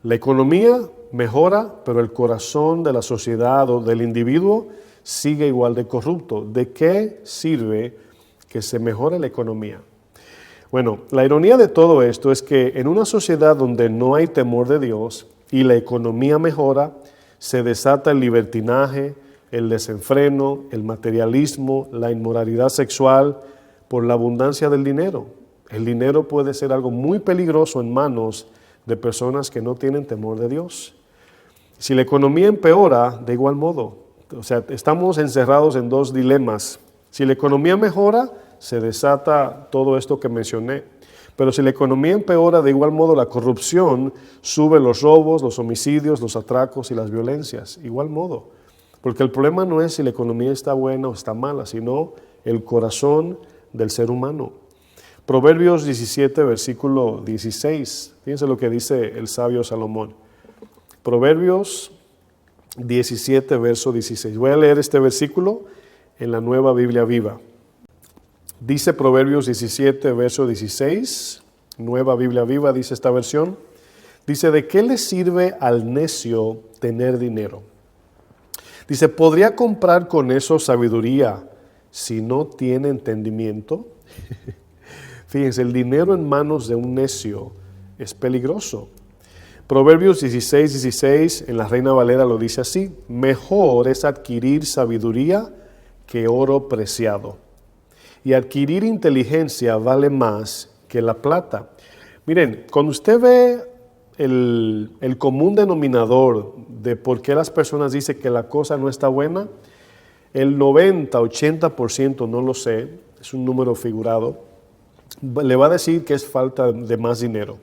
La economía mejora, pero el corazón de la sociedad o del individuo sigue igual de corrupto. ¿De qué sirve que se mejore la economía? Bueno, la ironía de todo esto es que en una sociedad donde no hay temor de Dios y la economía mejora, se desata el libertinaje, el desenfreno, el materialismo, la inmoralidad sexual por la abundancia del dinero. El dinero puede ser algo muy peligroso en manos de personas que no tienen temor de Dios. Si la economía empeora, de igual modo, O sea, estamos encerrados en dos dilemas. Si la economía mejora, se desata todo esto que mencioné. Pero si la economía empeora, de igual modo la corrupción, sube los robos, los homicidios, los atracos y las violencias. Igual modo. Porque el problema no es si la economía está buena o está mala, sino el corazón del ser humano. Proverbios 17, versículo 16. Fíjense lo que dice el sabio Salomón. Proverbios 17, verso 16. Voy a leer este versículo en la Nueva Biblia Viva. Dice Proverbios 17, verso 16. Nueva Biblia Viva, dice esta versión. Dice, ¿de qué le sirve al necio tener dinero? Dice, ¿podría comprar con eso sabiduría si no tiene entendimiento? Fíjense, el dinero en manos de un necio es peligroso. Proverbios 16, 16, en la Reina Valera lo dice así: mejor es adquirir sabiduría que oro preciado, y adquirir inteligencia vale más que la plata. Miren, cuando usted ve el común denominador de por qué las personas dicen que la cosa no está buena, el 90, 80%, no lo sé, es un número figurado, le va a decir que es falta de más dinero.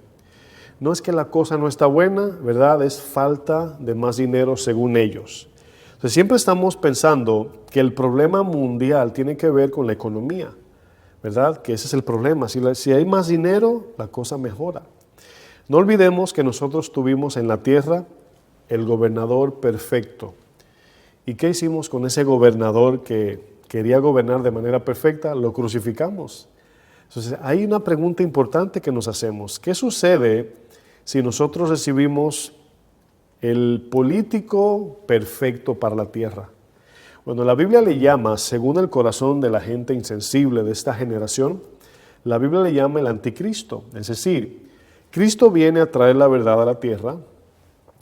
No es que la cosa no está buena, ¿verdad? Es falta de más dinero según ellos. Entonces, siempre estamos pensando que el problema mundial tiene que ver con la economía, ¿verdad? Que ese es el problema. Si hay más dinero, la cosa mejora. No olvidemos que nosotros tuvimos en la tierra el gobernador perfecto. ¿Y qué hicimos con ese gobernador que quería gobernar de manera perfecta? Lo crucificamos. Entonces, hay una pregunta importante que nos hacemos. ¿Qué sucede si nosotros recibimos el político perfecto para la tierra? Bueno, la Biblia le llama, según el corazón de la gente insensible de esta generación, la Biblia le llama el anticristo. Es decir, Cristo viene a traer la verdad a la tierra,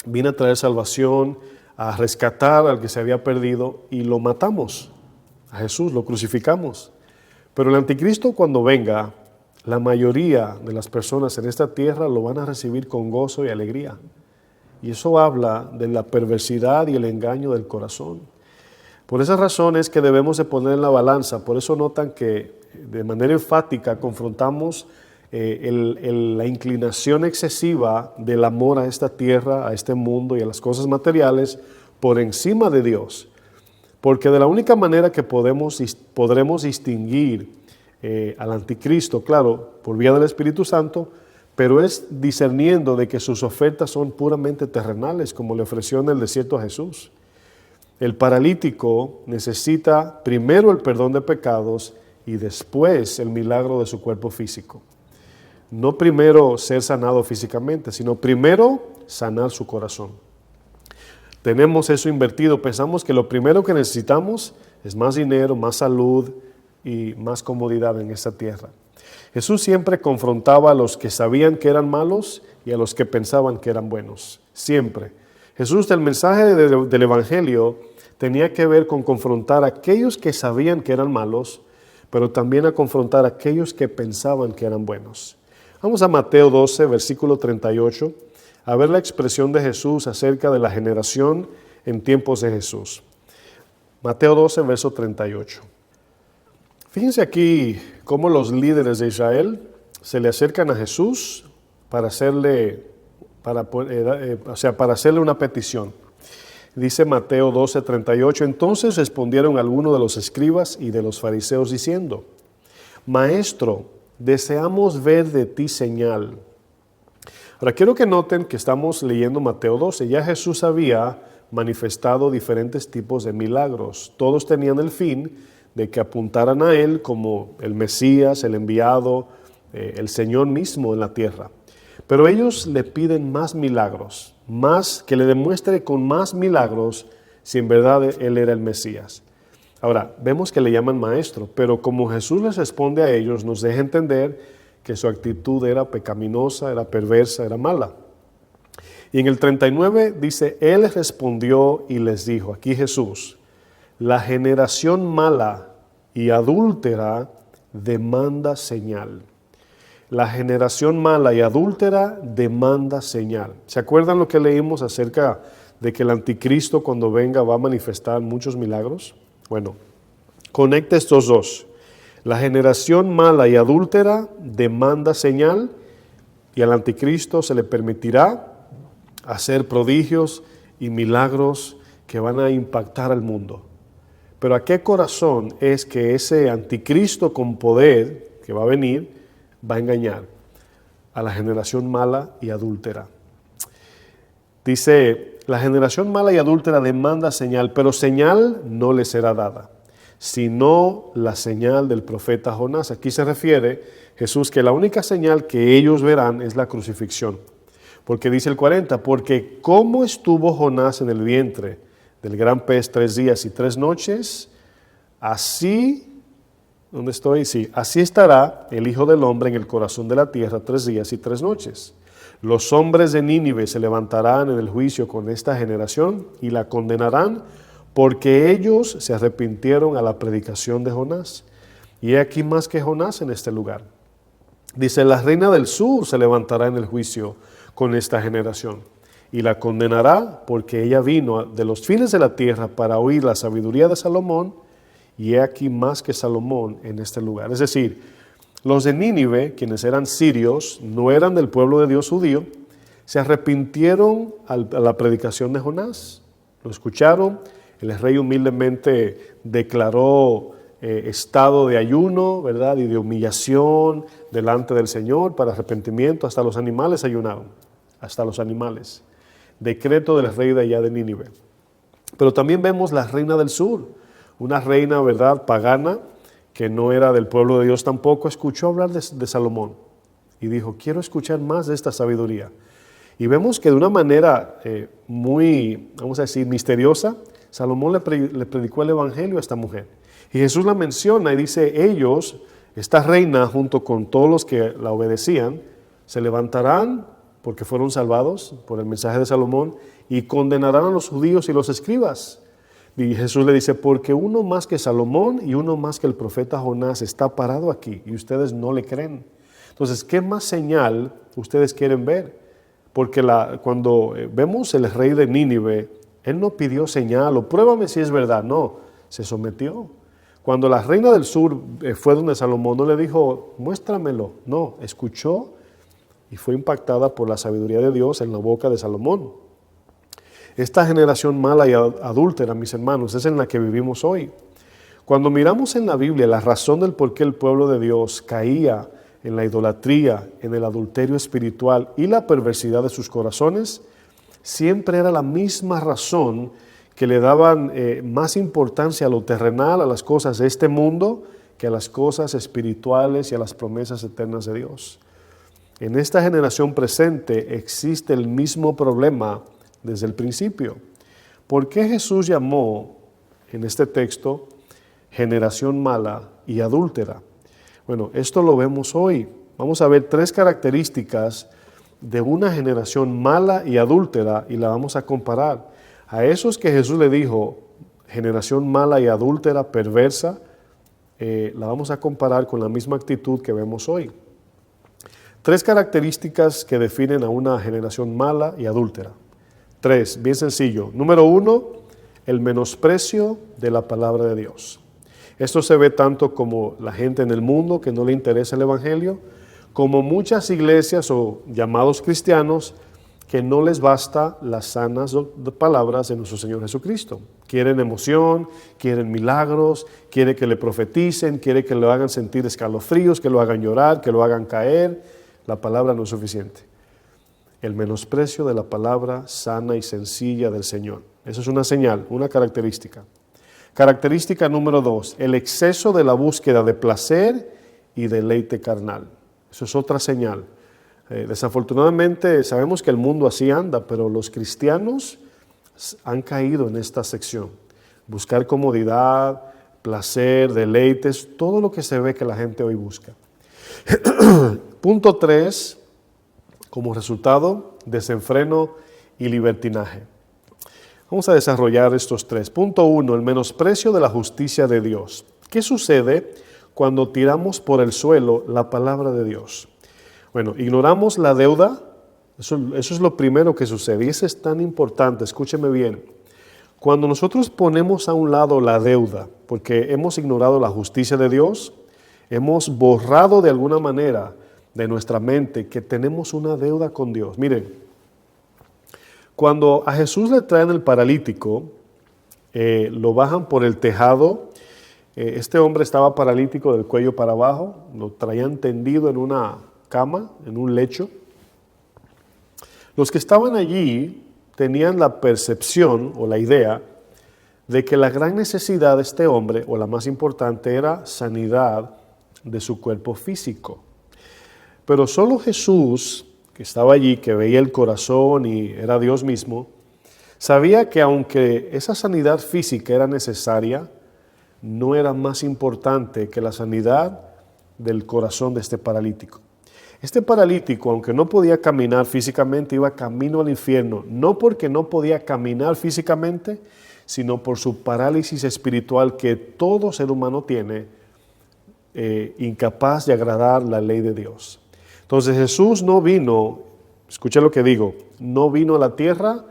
viene a traer salvación, a rescatar al que se había perdido, y lo matamos. A Jesús lo crucificamos. Pero el anticristo, cuando venga, la mayoría de las personas en esta tierra lo van a recibir con gozo y alegría. Y eso habla de la perversidad y el engaño del corazón. Por esas razones que debemos de poner en la balanza. Por eso notan que de manera enfática confrontamos la inclinación excesiva del amor a esta tierra, a este mundo y a las cosas materiales por encima de Dios. Porque de la única manera que podremos distinguir al anticristo, claro, por vía del Espíritu Santo, pero es discerniendo de que sus ofertas son puramente terrenales, como le ofreció en el desierto a Jesús. El paralítico necesita primero el perdón de pecados y después el milagro de su cuerpo físico. No primero ser sanado físicamente, sino primero sanar su corazón. Tenemos eso invertido, pensamos que lo primero que necesitamos es más dinero, más salud y más comodidad en esta tierra. Jesús siempre confrontaba a los que sabían que eran malos y a los que pensaban que eran buenos. Siempre. Jesús, el mensaje del Evangelio tenía que ver con confrontar a aquellos que sabían que eran malos, pero también a confrontar a aquellos que pensaban que eran buenos. Vamos a Mateo 12, versículo 38, a ver la expresión de Jesús acerca de la generación en tiempos de Jesús. Mateo 12, verso 38. Fíjense aquí cómo los líderes de Israel se le acercan a Jesús para hacerle una petición. Dice Mateo 12, 38, entonces respondieron algunos de los escribas y de los fariseos diciendo, Maestro, deseamos ver de ti señal. Ahora quiero que noten que estamos leyendo Mateo 12. Ya Jesús había manifestado diferentes tipos de milagros. Todos tenían el fin de que apuntaran a Él como el Mesías, el enviado, el Señor mismo en la tierra. Pero ellos le piden más milagros, más que le demuestre con más milagros si en verdad Él era el Mesías. Ahora, vemos que le llaman maestro, pero como Jesús les responde a ellos, nos deja entender que su actitud era pecaminosa, era perversa, era mala. Y en el 39 dice, Él les respondió y les dijo, aquí Jesús, la generación mala y adúltera demanda señal. La generación mala y adúltera demanda señal. ¿Se acuerdan lo que leímos acerca de que el anticristo cuando venga va a manifestar muchos milagros? Bueno, conecta estos dos. La generación mala y adúltera demanda señal y al anticristo se le permitirá hacer prodigios y milagros que van a impactar al mundo. Pero ¿a qué corazón es que ese anticristo con poder que va a venir va a engañar? A la generación mala y adúltera. Dice, la generación mala y adúltera demanda señal, pero señal no le será dada, sino la señal del profeta Jonás. Aquí se refiere Jesús que la única señal que ellos verán es la crucifixión. Porque dice el 40, porque como estuvo Jonás en el vientre del gran pez 3 días y 3 noches, así, ¿dónde estoy? Sí, así estará el Hijo del Hombre en el corazón de la tierra 3 días y 3 noches. Los hombres de Nínive se levantarán en el juicio con esta generación y la condenarán porque ellos se arrepintieron a la predicación de Jonás. Y he aquí más que Jonás en este lugar. Dice, la reina del sur se levantará en el juicio con esta generación y la condenará porque ella vino de los fines de la tierra para oír la sabiduría de Salomón y he aquí más que Salomón en este lugar. Es decir, los de Nínive, quienes eran sirios, no eran del pueblo de Dios judío, se arrepintieron a la predicación de Jonás. Lo escucharon, el rey humildemente declaró estado de ayuno, ¿verdad? Y de humillación delante del Señor para arrepentimiento. Hasta los animales ayunaron, hasta los animales. Decreto del rey de allá de Nínive. Pero también vemos la reina del sur, una reina, ¿verdad?, pagana, que no era del pueblo de Dios tampoco, escuchó hablar de Salomón y dijo, quiero escuchar más de esta sabiduría. Y vemos que de una manera muy, vamos a decir, misteriosa, Salomón le predicó el evangelio a esta mujer. Y Jesús la menciona y dice, ellos, esta reina junto con todos los que la obedecían, se levantarán porque fueron salvados por el mensaje de Salomón y condenarán a los judíos y los escribas. Y Jesús le dice, porque uno más que Salomón y uno más que el profeta Jonás está parado aquí y ustedes no le creen. Entonces, ¿qué más señal ustedes quieren ver? Porque cuando vemos el rey de Nínive, él no pidió señal o pruébame si es verdad, no, se sometió. Cuando la reina del sur fue donde Salomón, no le dijo, muéstramelo, no, escuchó y fue impactada por la sabiduría de Dios en la boca de Salomón. Esta generación mala y adúltera, mis hermanos, es en la que vivimos hoy. Cuando miramos en la Biblia la razón del por qué el pueblo de Dios caía en la idolatría, en el adulterio espiritual y la perversidad de sus corazones, siempre era la misma razón que le daban más importancia a lo terrenal, a las cosas de este mundo, que a las cosas espirituales y a las promesas eternas de Dios. En esta generación presente existe el mismo problema desde el principio. ¿Por qué Jesús llamó en este texto generación mala y adúltera? Bueno, esto lo vemos hoy. Vamos a ver 3 características de una generación mala y adúltera y la vamos a comparar. A esos que Jesús le dijo, generación mala y adúltera, perversa, la vamos a comparar con la misma actitud que vemos hoy. 3 características que definen a una generación mala y adúltera. 3, bien sencillo. Número 1, el menosprecio de la palabra de Dios. Esto se ve tanto como la gente en el mundo que no le interesa el evangelio, como muchas iglesias o llamados cristianos que no les basta las sanas palabras de nuestro Señor Jesucristo. Quieren emoción, quieren milagros, quieren que le profeticen, quieren que lo hagan sentir escalofríos, que lo hagan llorar, que lo hagan caer. La palabra no es suficiente. El menosprecio de la palabra sana y sencilla del Señor. Eso es una señal, una característica. Característica número 2, el exceso de la búsqueda de placer y deleite carnal. Eso es otra señal. Desafortunadamente sabemos que el mundo así anda, pero los cristianos han caído en esta sección. Buscar comodidad, placer, deleites, todo lo que se ve que la gente hoy busca. Punto 3, como resultado, desenfreno y libertinaje. Vamos a desarrollar estos 3. Punto 1, el menosprecio de la justicia de Dios. ¿Qué sucede cuando tiramos por el suelo la palabra de Dios? Bueno, ignoramos la deuda Eso es lo primero que sucede y eso es tan importante, escúcheme bien. Cuando nosotros ponemos a un lado la deuda, porque hemos ignorado la justicia de Dios, hemos borrado de alguna manera de nuestra mente que tenemos una deuda con Dios. Miren, cuando a Jesús le traen el paralítico, lo bajan por el tejado. Este hombre estaba paralítico del cuello para abajo, lo traían tendido en una cama, en un lecho. Los que estaban allí tenían la percepción o la idea de que la gran necesidad de este hombre, o la más importante, era sanidad de su cuerpo físico. Pero solo Jesús, que estaba allí, que veía el corazón y era Dios mismo, sabía que aunque esa sanidad física era necesaria, no era más importante que la sanidad del corazón de este paralítico. Este paralítico, aunque no podía caminar físicamente, iba camino al infierno, no porque no podía caminar físicamente, sino por su parálisis espiritual que todo ser humano tiene, incapaz de agradar la ley de Dios. Entonces Jesús no vino, escucha lo que digo, no vino a la tierra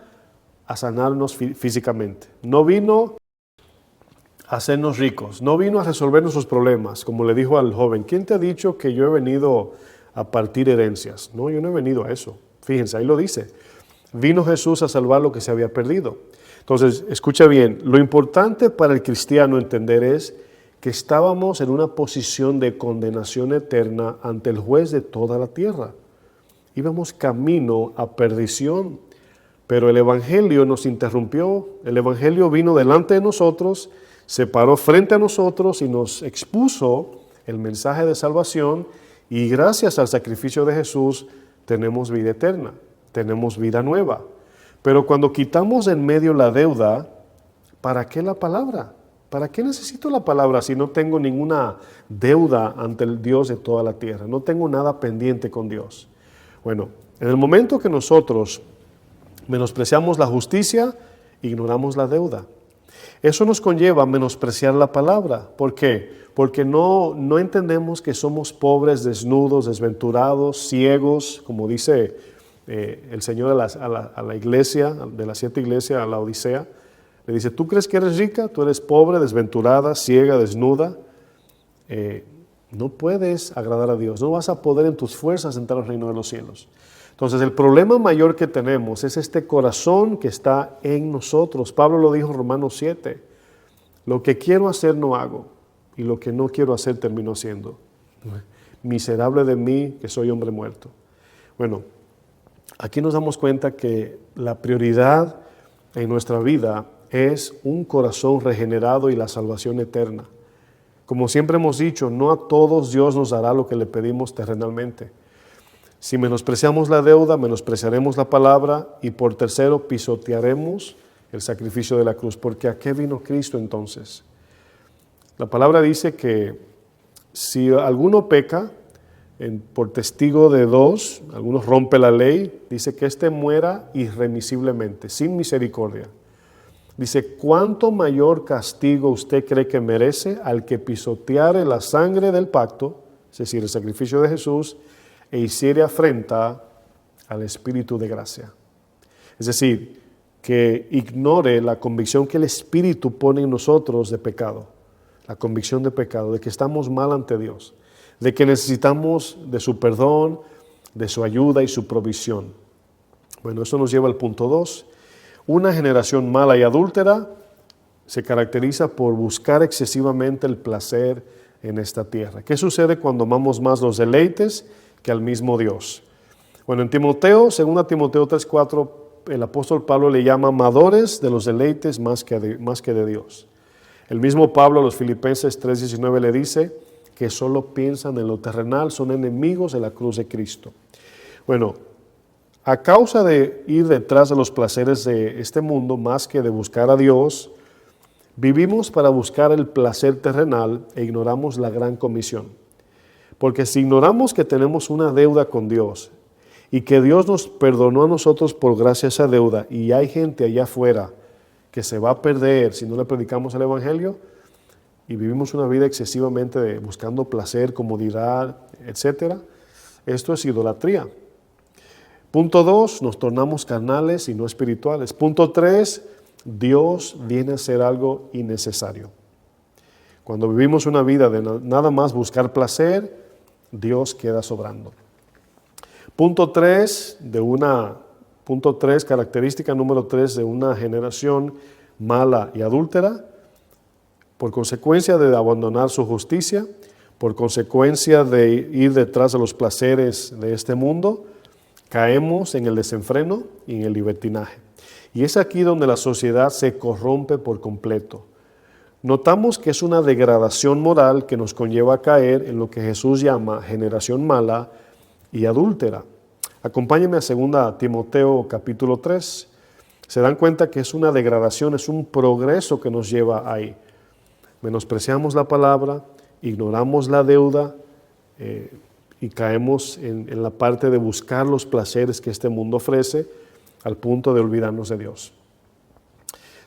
a sanarnos físicamente, no vino a hacernos ricos, no vino a resolver nuestros problemas, como le dijo al joven, ¿quién te ha dicho que yo he venido a partir herencias? No, yo no he venido a eso. Fíjense, ahí lo dice. Vino Jesús a salvar lo que se había perdido. Entonces, escucha bien, lo importante para el cristiano entender es que estábamos en una posición de condenación eterna ante el juez de toda la tierra. Íbamos camino a perdición, pero el Evangelio nos interrumpió. El Evangelio vino delante de nosotros, se paró frente a nosotros y nos expuso el mensaje de salvación. Y gracias al sacrificio de Jesús tenemos vida eterna, tenemos vida nueva. Pero cuando quitamos en medio la deuda, ¿para qué la palabra? ¿Para qué necesito la palabra si no tengo ninguna deuda ante el Dios de toda la tierra? No tengo nada pendiente con Dios. Bueno, en el momento que nosotros menospreciamos la justicia, ignoramos la deuda. Eso nos conlleva a menospreciar la palabra. ¿Por qué? Porque no entendemos que somos pobres, desnudos, desventurados, ciegos, como dice el Señor a la iglesia, de las 7 iglesias, a la Odisea. Le dice, ¿tú crees que eres rica? Tú eres pobre, desventurada, ciega, desnuda. No puedes agradar a Dios, no vas a poder en tus fuerzas entrar al reino de los cielos. Entonces el problema mayor que tenemos es este corazón que está en nosotros. Pablo lo dijo en Romanos 7, lo que quiero hacer no hago, y lo que no quiero hacer termino haciendo. Miserable de mí, que soy hombre muerto. Bueno, aquí nos damos cuenta que la prioridad en nuestra vida es un corazón regenerado y la salvación eterna. Como siempre hemos dicho, no a todos Dios nos dará lo que le pedimos terrenalmente. Si menospreciamos la deuda, menospreciaremos la palabra y por tercero pisotearemos el sacrificio de la cruz. Porque ¿a qué vino Cristo entonces? La palabra dice que si alguno peca por testigo de 2, algunos rompe la ley, dice que éste muera irremisiblemente, sin misericordia. Dice, ¿cuánto mayor castigo usted cree que merece al que pisoteare la sangre del pacto, es decir, el sacrificio de Jesús, e hiciere afrenta al Espíritu de gracia? Es decir, que ignore la convicción que el Espíritu pone en nosotros de pecado, la convicción de pecado, de que estamos mal ante Dios, de que necesitamos de su perdón, de su ayuda y su provisión. Bueno, eso nos lleva al punto 2. Una generación mala y adúltera se caracteriza por buscar excesivamente el placer en esta tierra. ¿Qué sucede cuando amamos más los deleites que al mismo Dios? Bueno, en Timoteo, 2 Timoteo 3:4, el apóstol Pablo le llama amadores de los deleites más que de Dios. El mismo Pablo a los Filipenses 3:19 le dice que solo piensan en lo terrenal, son enemigos de la cruz de Cristo. Bueno, a causa de ir detrás de los placeres de este mundo más que de buscar a Dios, vivimos para buscar el placer terrenal e ignoramos la gran comisión. Porque si ignoramos que tenemos una deuda con Dios y que Dios nos perdonó a nosotros por gracia esa deuda y hay gente allá afuera que se va a perder si no le predicamos el Evangelio y vivimos una vida excesivamente buscando placer, comodidad, etc., esto es idolatría. Punto 2, nos tornamos carnales y no espirituales. Punto 3, Dios viene a ser algo innecesario. Cuando vivimos una vida de nada más buscar placer, Dios queda sobrando. Punto 3, característica número 3 de una generación mala y adúltera, por consecuencia de abandonar su justicia, por consecuencia de ir detrás de los placeres de este mundo, caemos en el desenfreno y en el libertinaje. Y es aquí donde la sociedad se corrompe por completo. Notamos que es una degradación moral que nos conlleva a caer en lo que Jesús llama generación mala y adúltera. Acompáñenme a 2 Timoteo capítulo 3. Se dan cuenta que es una degradación, es un progreso que nos lleva ahí. Menospreciamos la palabra, ignoramos la deuda y caemos en la parte de buscar los placeres que este mundo ofrece al punto de olvidarnos de Dios.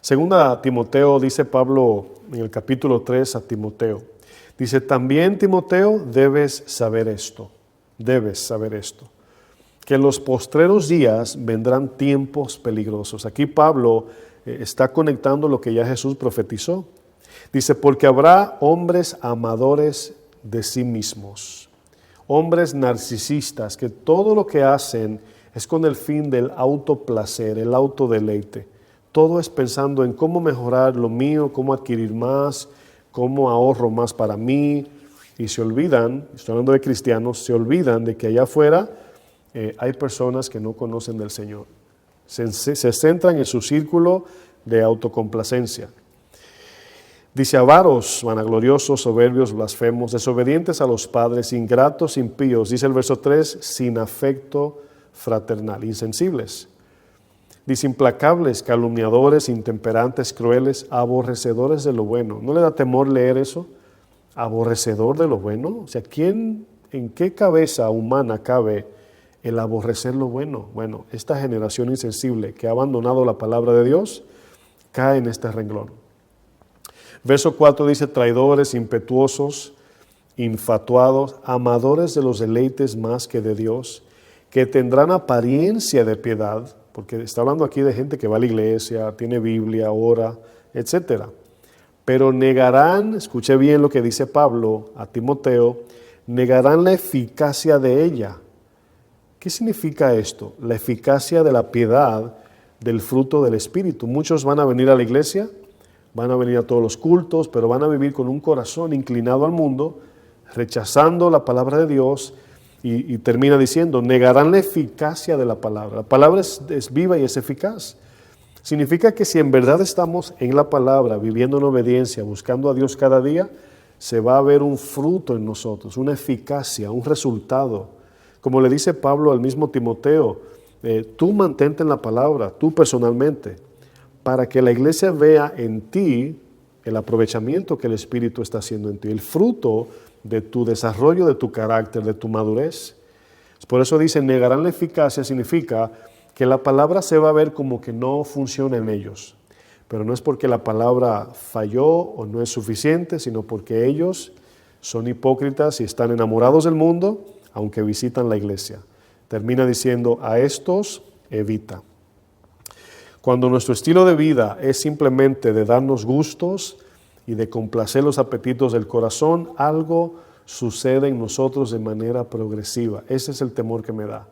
2 Timoteo, dice Pablo en el capítulo 3 a Timoteo, dice, también Timoteo debes saber esto, que en los postreros días vendrán tiempos peligrosos. Aquí Pablo está conectando lo que ya Jesús profetizó. Dice, porque habrá hombres amadores de sí mismos, hombres narcisistas, que todo lo que hacen es con el fin del autoplacer, el autodeleite. Todo es pensando en cómo mejorar lo mío, cómo adquirir más, cómo ahorro más para mí. Y se olvidan, estoy hablando de cristianos, se olvidan de que allá afuera hay personas que no conocen del Señor. Se centran en su círculo de autocomplacencia. Dice, avaros, vanagloriosos, soberbios, blasfemos, desobedientes a los padres, ingratos, impíos. Dice el verso 3, sin afecto fraternal, insensibles. Dice, implacables, calumniadores, intemperantes, crueles, aborrecedores de lo bueno. ¿No le da temor leer eso? ¿Aborrecedor de lo bueno? O sea, ¿en qué cabeza humana cabe el aborrecer lo bueno? Bueno, esta generación insensible que ha abandonado la palabra de Dios cae en este renglón. Verso 4 dice, traidores, impetuosos, infatuados, amadores de los deleites más que de Dios, que tendrán apariencia de piedad, porque está hablando aquí de gente que va a la iglesia, tiene Biblia, ora, etc. Pero negarán, escuche bien lo que dice Pablo a Timoteo, negarán la eficacia de ella. ¿Qué significa esto? La eficacia de la piedad del fruto del Espíritu. Muchos van a venir a la iglesia, van a venir a todos los cultos, pero van a vivir con un corazón inclinado al mundo, rechazando la palabra de Dios y termina diciendo, negarán la eficacia de la palabra. La palabra es viva y es eficaz. Significa que si en verdad estamos en la palabra, viviendo en obediencia, buscando a Dios cada día, se va a ver un fruto en nosotros, una eficacia, un resultado. Como le dice Pablo al mismo Timoteo, tú mantente en la palabra, tú personalmente, para que la iglesia vea en ti el aprovechamiento que el Espíritu está haciendo en ti, el fruto de tu desarrollo, de tu carácter, de tu madurez. Por eso dice, negarán la eficacia, significa que la palabra se va a ver como que no funciona en ellos. Pero no es porque la palabra falló o no es suficiente, sino porque ellos son hipócritas y están enamorados del mundo, aunque visitan la iglesia. Termina diciendo, a estos evita. Cuando nuestro estilo de vida es simplemente de darnos gustos y de complacer los apetitos del corazón, algo sucede en nosotros de manera progresiva. Ese es el temor que me da.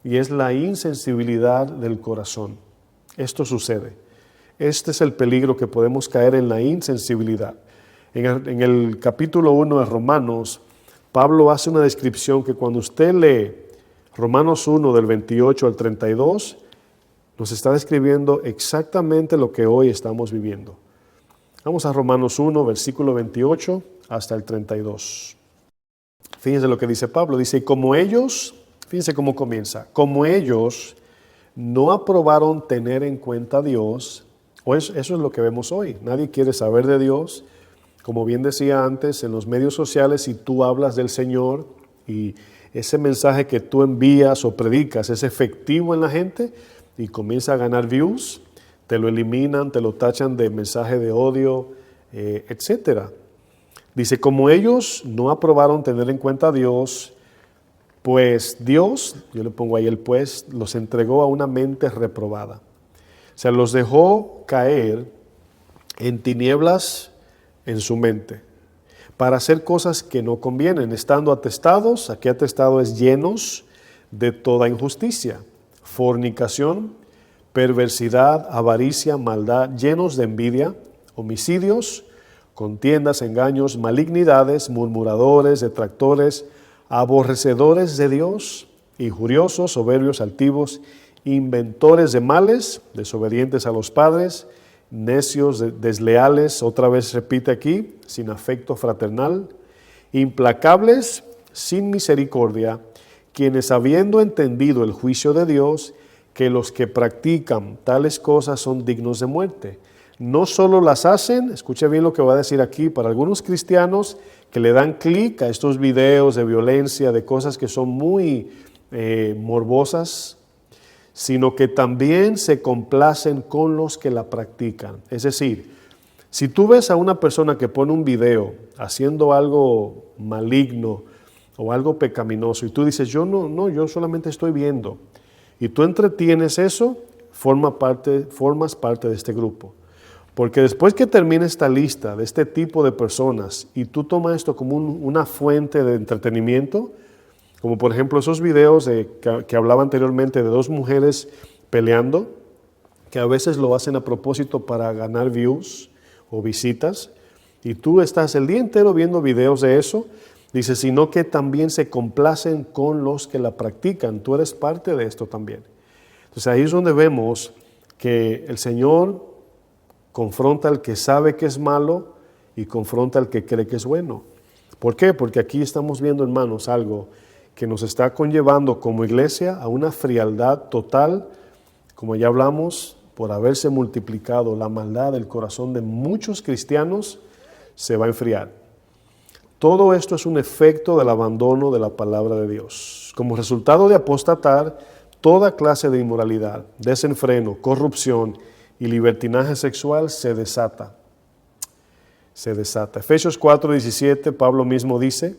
Y es la insensibilidad del corazón. Esto sucede. Este es el peligro que podemos caer en la insensibilidad. En el capítulo 1 de Romanos, Pablo hace una descripción que cuando usted lee Romanos 1 del 28 al 32, nos está describiendo exactamente lo que hoy estamos viviendo. Vamos a Romanos 1, versículo 28 hasta el 32. Fíjense lo que dice Pablo. Dice, como ellos, fíjense cómo comienza, como ellos no aprobaron tener en cuenta a Dios, eso es lo que vemos hoy. Nadie quiere saber de Dios. Como bien decía antes, en los medios sociales, si tú hablas del Señor y ese mensaje que tú envías o predicas es efectivo en la gente y comienza a ganar views, te lo eliminan, te lo tachan de mensaje de odio, etc. Dice, como ellos no aprobaron tener en cuenta a Dios, Pues Dios, yo le pongo ahí el pues, los entregó a una mente reprobada. O sea, los dejó caer en tinieblas en su mente para hacer cosas que no convienen, estando atestados, aquí atestado es llenos de toda injusticia, fornicación, perversidad, avaricia, maldad, llenos de envidia, homicidios, contiendas, engaños, malignidades, murmuradores, detractores, aborrecedores de Dios, injuriosos, soberbios, altivos, inventores de males, desobedientes a los padres, necios, desleales, otra vez repite aquí, sin afecto fraternal, implacables, sin misericordia, quienes habiendo entendido el juicio de Dios, que los que practican tales cosas son dignos de muerte. No solo las hacen, escuche bien lo que va a decir aquí, para algunos cristianos que le dan clic a estos videos de violencia, de cosas que son muy morbosas, sino que también se complacen con los que la practican. Es decir, si tú ves a una persona que pone un video haciendo algo maligno o algo pecaminoso y tú dices, yo solamente estoy viendo, y tú entretienes eso, formas parte de este grupo. Porque después que termine esta lista de este tipo de personas y tú tomas esto como una fuente de entretenimiento, como por ejemplo esos videos que hablaba anteriormente de dos mujeres peleando, que a veces lo hacen a propósito para ganar views o visitas, y tú estás el día entero viendo videos de eso, dice, sino que también se complacen con los que la practican. Tú eres parte de esto también. Entonces ahí es donde vemos que el Señor confronta al que sabe que es malo y confronta al que cree que es bueno. ¿Por qué? Porque aquí estamos viendo, hermanos, algo que nos está conllevando como iglesia a una frialdad total, como ya hablamos, por haberse multiplicado la maldad del corazón de muchos cristianos, se va a enfriar. Todo esto es un efecto del abandono de la palabra de Dios. Como resultado de apostatar, toda clase de inmoralidad, desenfreno, corrupción y libertinaje sexual se desata. Efesios 4:17, Pablo mismo dice,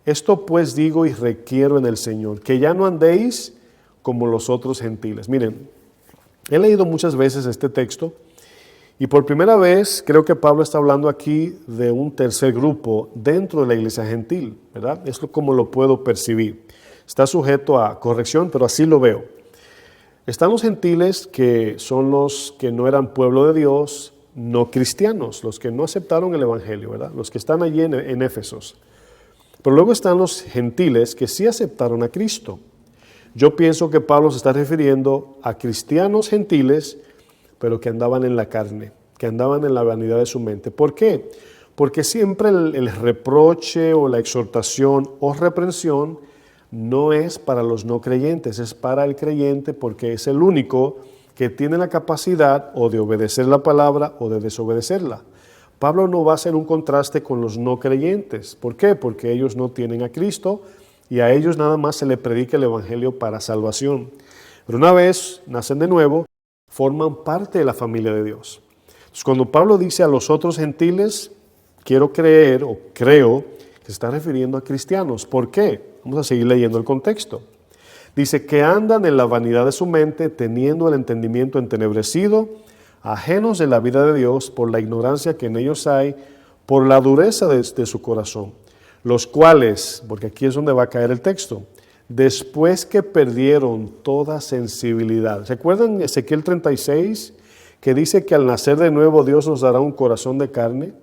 esto pues digo y requiero en el Señor, que ya no andéis como los otros gentiles. Miren, he leído muchas veces este texto y por primera vez creo que Pablo está hablando aquí de un tercer grupo dentro de la iglesia gentil, ¿verdad? Es como lo puedo percibir. Está sujeto a corrección, pero así lo veo. Están los gentiles, que son los que no eran pueblo de Dios, no cristianos, los que no aceptaron el evangelio, ¿verdad? Los que están allí en Éfesos. Pero luego están los gentiles que sí aceptaron a Cristo. Yo pienso que Pablo se está refiriendo a cristianos gentiles, pero que andaban en la carne, que andaban en la vanidad de su mente. ¿Por qué? Porque siempre el reproche o la exhortación o reprensión no es para los no creyentes, es para el creyente, porque es el único que tiene la capacidad o de obedecer la palabra o de desobedecerla. Pablo no va a hacer un contraste con los no creyentes. ¿Por qué? Porque ellos no tienen a Cristo y a ellos nada más se les predica el evangelio para salvación. Pero una vez nacen de nuevo, forman parte de la familia de Dios. Entonces, cuando Pablo dice a los otros gentiles, quiero creer o creo, que se está refiriendo a cristianos. ¿Por qué? Vamos a seguir leyendo el contexto. Dice que andan en la vanidad de su mente, teniendo el entendimiento entenebrecido, ajenos de la vida de Dios por la ignorancia que en ellos hay, por la dureza de su corazón, los cuales, porque aquí es donde va a caer el texto, después que perdieron toda sensibilidad. ¿Recuerdan Ezequiel 36, que dice que al nacer de nuevo Dios nos dará un corazón de carne?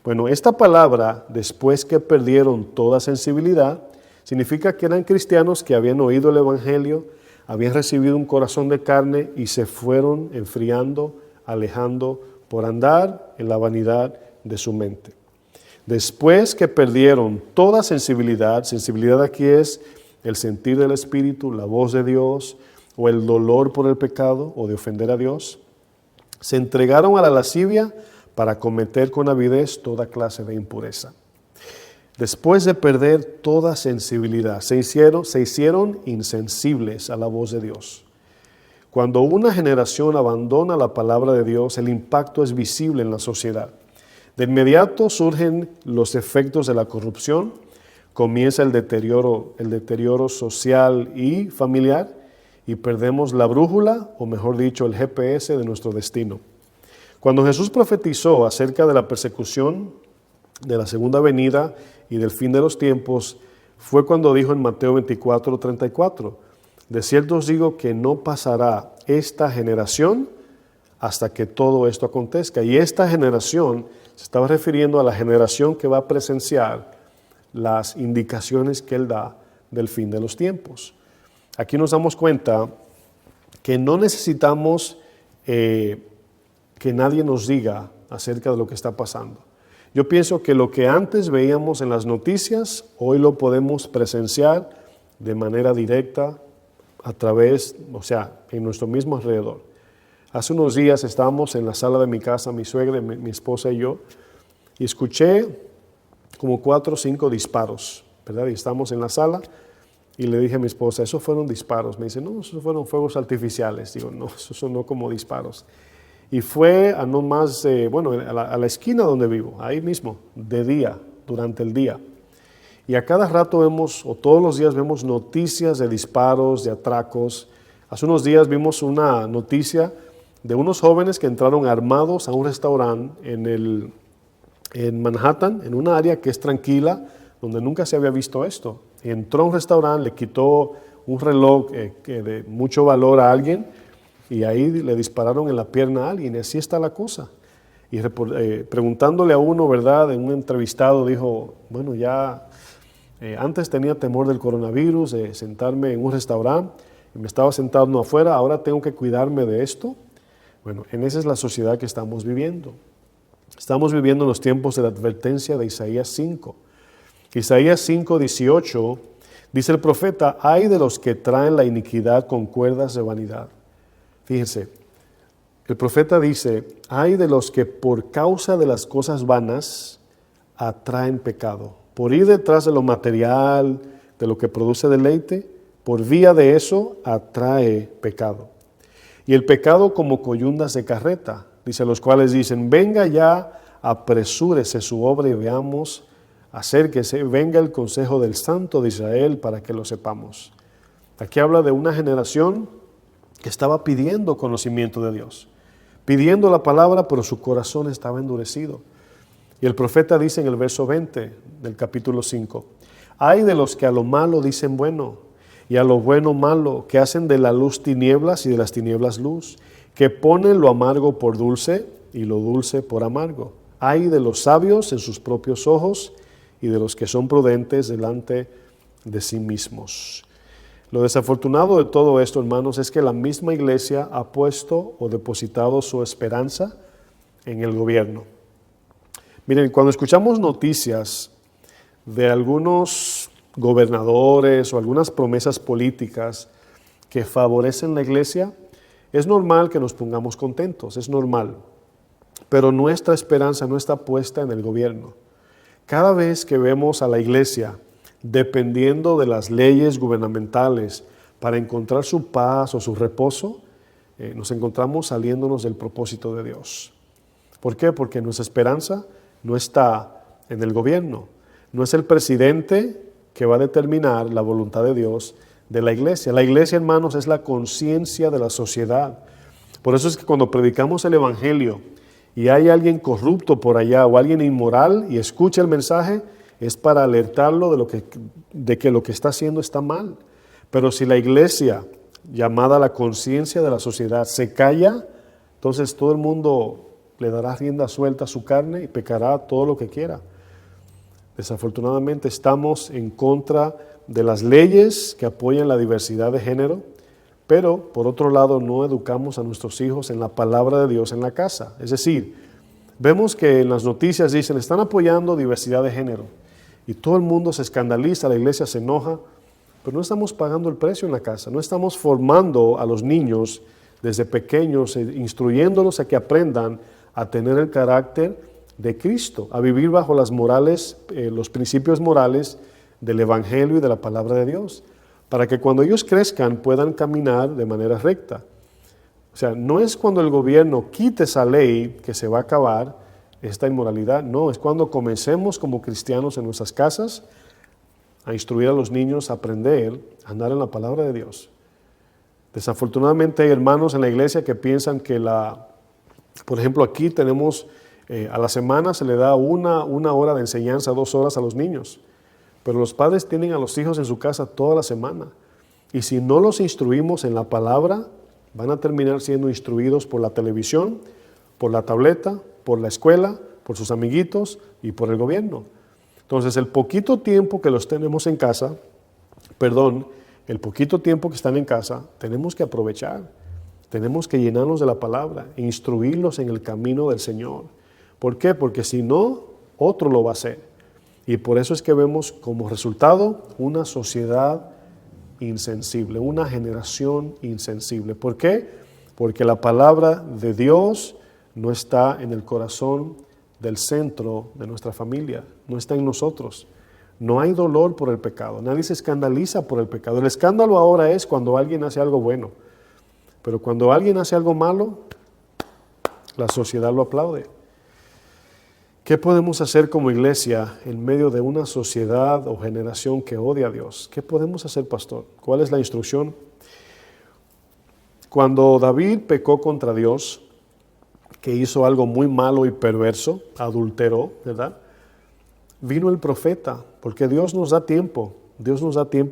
Bueno, esta palabra, después que perdieron toda sensibilidad, significa que eran cristianos que habían oído el evangelio, habían recibido un corazón de carne y se fueron enfriando, alejando por andar en la vanidad de su mente. Después que perdieron toda sensibilidad aquí es el sentir del Espíritu, la voz de Dios, o el dolor por el pecado o de ofender a Dios, se entregaron a la lascivia para cometer con avidez toda clase de impureza. Después de perder toda sensibilidad, se hicieron insensibles a la voz de Dios. Cuando una generación abandona la palabra de Dios, el impacto es visible en la sociedad. De inmediato surgen los efectos de la corrupción, comienza el deterioro social y familiar y perdemos la brújula, o mejor dicho, el GPS de nuestro destino. Cuando Jesús profetizó acerca de la persecución, de la segunda venida y del fin de los tiempos, fue cuando dijo en Mateo 24:34, de cierto os digo que no pasará esta generación hasta que todo esto acontezca. Y esta generación se estaba refiriendo a la generación que va a presenciar las indicaciones que Él da del fin de los tiempos. Aquí nos damos cuenta que no necesitamos que nadie nos diga acerca de lo que está pasando. Yo pienso que lo que antes veíamos en las noticias, hoy lo podemos presenciar de manera directa a través, en nuestro mismo alrededor. Hace unos días estábamos en la sala de mi casa, mi suegra, mi esposa y yo, y escuché como 4 o 5 disparos, ¿verdad? Y estamos en la sala y le dije a mi esposa, esos fueron disparos. Me dice, no, esos fueron fuegos artificiales. Digo, no, eso sonó como disparos. Y fue a no más, a la esquina donde vivo, ahí mismo, de día, durante el día. Y a cada rato vemos, o todos los días vemos noticias de disparos, de atracos. Hace unos días vimos una noticia de unos jóvenes que entraron armados a un restaurante en Manhattan, en una área que es tranquila, donde nunca se había visto esto. Entró a un restaurante, le quitó un reloj de mucho valor a alguien y ahí le dispararon en la pierna a alguien, y así está la cosa. Y preguntándole a uno, ¿verdad?, en un entrevistado dijo, bueno, ya antes tenía temor del coronavirus, de sentarme en un restaurante, y me estaba sentando afuera, ahora tengo que cuidarme de esto. Bueno, en esa es la sociedad que estamos viviendo. Estamos viviendo en los tiempos de la advertencia de Isaías 5. Isaías 5:18 dice el profeta, ay de los que traen la iniquidad con cuerdas de vanidad. Fíjense, el profeta dice, ay de los que por causa de las cosas vanas atraen pecado. Por ir detrás de lo material, de lo que produce deleite, por vía de eso atrae pecado. Y el pecado como coyundas de carreta, dice, los cuales dicen, venga ya, apresúrese su obra y veamos, acérquese, venga el consejo del Santo de Israel para que lo sepamos. Aquí habla de una generación que estaba pidiendo conocimiento de Dios, pidiendo la palabra, pero su corazón estaba endurecido. Y el profeta dice en el verso 20 del capítulo 5, ay de los que a lo malo dicen bueno, y a lo bueno malo, que hacen de la luz tinieblas y de las tinieblas luz, que ponen lo amargo por dulce y lo dulce por amargo. Ay de los sabios en sus propios ojos y de los que son prudentes delante de sí mismos. Lo desafortunado de todo esto, hermanos, es que la misma iglesia ha puesto o depositado su esperanza en el gobierno. Miren, cuando escuchamos noticias de algunos gobernadores o algunas promesas políticas que favorecen la iglesia, es normal que nos pongamos contentos, es normal. Pero nuestra esperanza no está puesta en el gobierno. Cada vez que vemos a la iglesia dependiendo de las leyes gubernamentales para encontrar su paz o su reposo, nos encontramos saliéndonos del propósito de Dios. ¿Por qué? Porque nuestra esperanza no está en el gobierno. No es el presidente que va a determinar la voluntad de Dios de la iglesia. La iglesia, hermanos, es la conciencia de la sociedad. Por eso es que cuando predicamos el evangelio y hay alguien corrupto por allá o alguien inmoral y escucha el mensaje, es para alertarlo de que lo que está haciendo está mal. Pero si la iglesia, llamada a la conciencia de la sociedad, se calla, entonces todo el mundo le dará rienda suelta a su carne y pecará todo lo que quiera. Desafortunadamente estamos en contra de las leyes que apoyan la diversidad de género, pero por otro lado no educamos a nuestros hijos en la palabra de Dios en la casa. Es decir, vemos que en las noticias dicen, están apoyando diversidad de género, y todo el mundo se escandaliza, la iglesia se enoja, pero no estamos pagando el precio en la casa, no estamos formando a los niños desde pequeños, instruyéndolos a que aprendan a tener el carácter de Cristo, a vivir bajo las morales, los principios morales del Evangelio y de la palabra de Dios, para que cuando ellos crezcan puedan caminar de manera recta. O sea, no es cuando el gobierno quite esa ley que se va a acabar esta inmoralidad, no, es cuando comencemos como cristianos en nuestras casas a instruir a los niños a aprender a andar en la palabra de Dios. Desafortunadamente hay hermanos en la iglesia que piensan que por ejemplo, aquí tenemos a la semana se le da una hora de enseñanza, 2 horas a los niños. Pero los padres tienen a los hijos en su casa toda la semana. Y si no los instruimos en la palabra, van a terminar siendo instruidos por la televisión, por la tableta, por la escuela, por sus amiguitos y por el gobierno. Entonces, el poquito tiempo que los tenemos en casa, el poquito tiempo que están en casa, tenemos que aprovechar. Tenemos que llenarnos de la palabra, instruirlos en el camino del Señor. ¿Por qué? Porque si no, otro lo va a hacer. Y por eso es que vemos como resultado una sociedad insensible, una generación insensible. ¿Por qué? Porque la palabra de Dios no está en el corazón del centro de nuestra familia, no está en nosotros. No hay dolor por el pecado, nadie se escandaliza por el pecado. El escándalo ahora es cuando alguien hace algo bueno, pero cuando alguien hace algo malo, la sociedad lo aplaude. ¿Qué podemos hacer como iglesia en medio de una sociedad o generación que odia a Dios? ¿Qué podemos hacer, pastor? ¿Cuál es la instrucción? Cuando David pecó contra Dios, que hizo algo muy malo y perverso, adulteró, ¿verdad? Vino el profeta, porque Dios nos da tiempo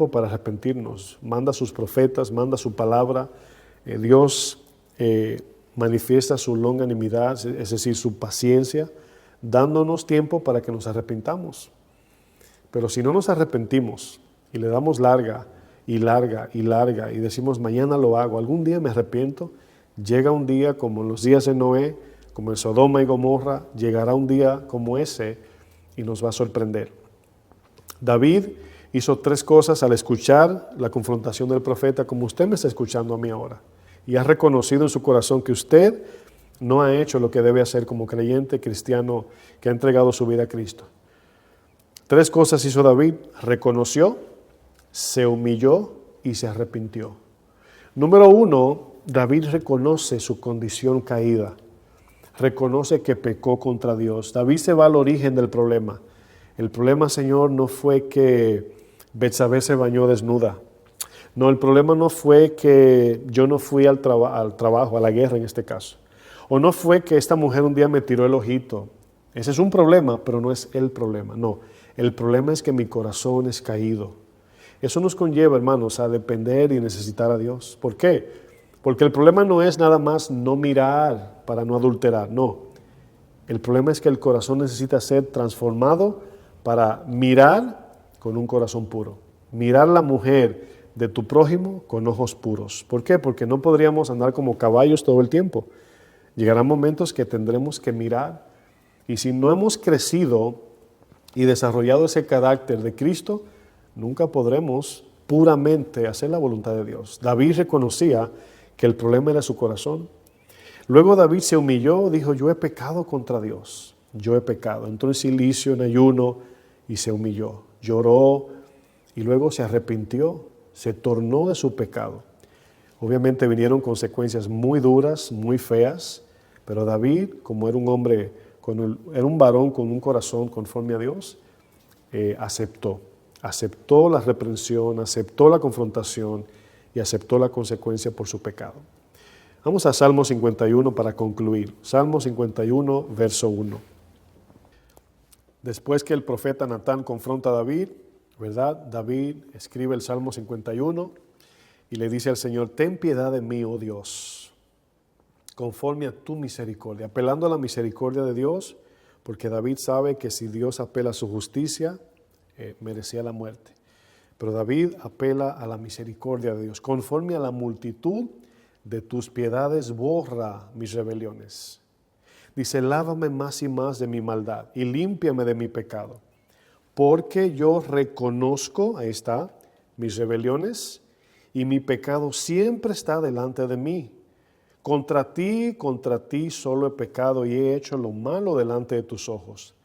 para arrepentirnos. Manda sus profetas, manda su palabra. Dios manifiesta su longanimidad, es decir, su paciencia, dándonos tiempo para que nos arrepintamos. Pero si no nos arrepentimos y le damos larga y decimos mañana lo hago, algún día me arrepiento, llega un día como en los días de Noé, como en Sodoma y Gomorra, llegará un día como ese y nos va a sorprender. David hizo 3 cosas al escuchar la confrontación del profeta, como usted me está escuchando a mí ahora, y ha reconocido en su corazón que usted no ha hecho lo que debe hacer como creyente cristiano que ha entregado su vida a Cristo. 3 cosas hizo David: reconoció, se humilló y se arrepintió. Número 1, David reconoce su condición caída, reconoce que pecó contra Dios. David se va al origen del problema. El problema, Señor, no fue que Betsabé se bañó desnuda. No, el problema no fue que yo no fui al trabajo, a la guerra en este caso. O no fue que esta mujer un día me tiró el ojito. Ese es un problema, pero no es el problema. No, el problema es que mi corazón es caído. Eso nos conlleva, hermanos, a depender y necesitar a Dios. ¿Por qué? Porque el problema no es nada más no mirar para no adulterar, no. El problema es que el corazón necesita ser transformado para mirar con un corazón puro. Mirar la mujer de tu prójimo con ojos puros. ¿Por qué? Porque no podríamos andar como caballos todo el tiempo. Llegarán momentos que tendremos que mirar, y si no hemos crecido y desarrollado ese carácter de Cristo, nunca podremos puramente hacer la voluntad de Dios. David reconocía que el problema era su corazón. Luego David se humilló, dijo: yo he pecado contra Dios, yo he pecado. Entró en silicio, en ayuno, y se humilló, lloró, y luego se arrepintió, se tornó de su pecado. Obviamente vinieron consecuencias muy duras, muy feas, pero David, como era un hombre, era un varón con un corazón conforme a Dios, aceptó la reprensión, aceptó la confrontación y aceptó la consecuencia por su pecado. Vamos a Salmo 51 para concluir. Salmo 51, verso 1. Después que el profeta Natán confronta a David, ¿verdad? David escribe el Salmo 51 y le dice al Señor: ten piedad de mí, oh Dios, conforme a tu misericordia, apelando a la misericordia de Dios, porque David sabe que si Dios apela a su justicia, merecía la muerte. Pero David apela a la misericordia de Dios. Conforme a la multitud de tus piedades, borra mis rebeliones. Dice: lávame más y más de mi maldad y límpiame de mi pecado. Porque yo reconozco, ahí está, mis rebeliones, y mi pecado siempre está delante de mí. Contra ti solo he pecado y he hecho lo malo delante de tus ojos,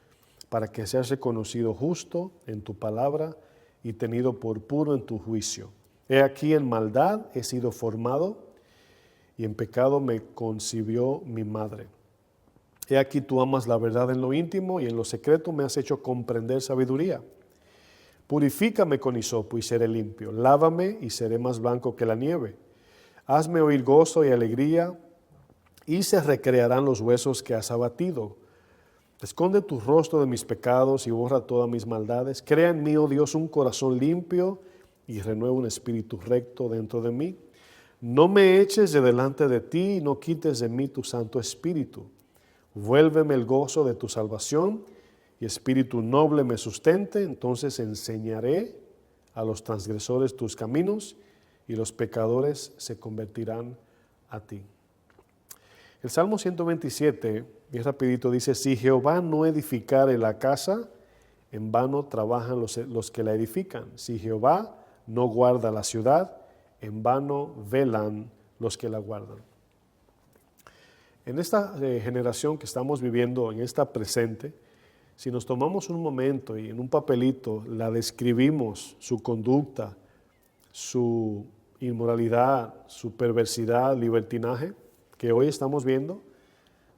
para que seas reconocido justo en tu palabra y tenido por puro en tu juicio. He aquí, en maldad he sido formado, y en pecado me concibió mi madre. He aquí, tú amas la verdad en lo íntimo, y en lo secreto me has hecho comprender sabiduría. Purifícame con hisopo y seré limpio. Lávame y seré más blanco que la nieve. Hazme oír gozo y alegría, y se recrearán los huesos que has abatido. Esconde tu rostro de mis pecados y borra todas mis maldades. Crea en mí, oh Dios, un corazón limpio y renueva un espíritu recto dentro de mí. No me eches de delante de ti y no quites de mí tu Santo Espíritu. Vuélveme el gozo de tu salvación y espíritu noble me sustente. Entonces enseñaré a los transgresores tus caminos y los pecadores se convertirán a ti. El Salmo 127, bien rapidito, dice: si Jehová no edificare la casa, en vano trabajan los que la edifican. Si Jehová no guarda la ciudad, en vano velan los que la guardan. En esta generación que estamos viviendo, en esta presente, si nos tomamos un momento y en un papelito la describimos, su conducta, su inmoralidad, su perversidad, libertinaje, que hoy estamos viendo,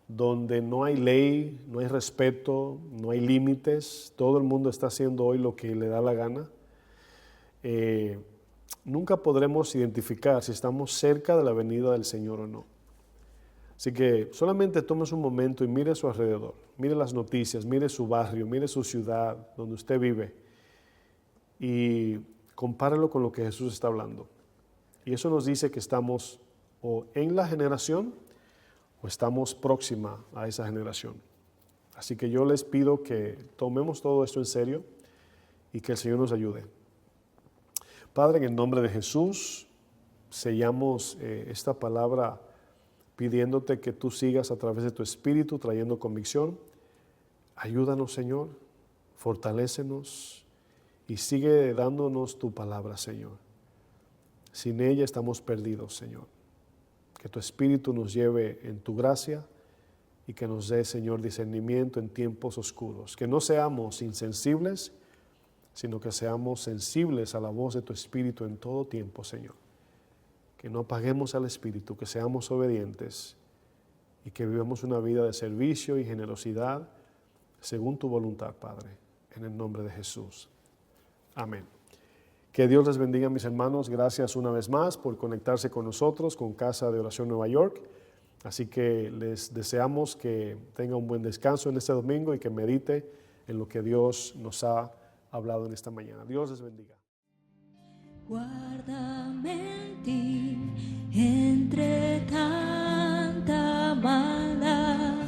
donde no hay ley, no hay respeto, no hay límites, todo el mundo está haciendo hoy lo que le da la gana, nunca podremos identificar si estamos cerca de la venida del Señor o no. Así que solamente tomes un momento y mire a su alrededor, mire las noticias, mire su barrio, mire su ciudad donde usted vive y compárelo con lo que Jesús está hablando. Y eso nos dice que estamos o en la generación o estamos próxima a esa generación. Así que yo les pido que tomemos todo esto en serio y que el Señor nos ayude. Padre, en el nombre de Jesús, sellamos esta palabra pidiéndote que tú sigas a través de tu Espíritu trayendo convicción. Ayúdanos, Señor, fortalécenos y sigue dándonos tu palabra, Señor. Sin ella estamos perdidos, Señor. Que tu Espíritu nos lleve en tu gracia y que nos dé, Señor, discernimiento en tiempos oscuros. Que no seamos insensibles, sino que seamos sensibles a la voz de tu Espíritu en todo tiempo, Señor. Que no apaguemos al Espíritu, que seamos obedientes y que vivamos una vida de servicio y generosidad según tu voluntad, Padre, en el nombre de Jesús. Amén. Que Dios les bendiga, mis hermanos. Gracias una vez más por conectarse con nosotros, con Casa de Oración Nueva York. Así que les deseamos que tenga un buen descanso en este domingo y que medite en lo que Dios nos ha hablado en esta mañana. Dios les bendiga. Guárdame en ti entre tanta maldad.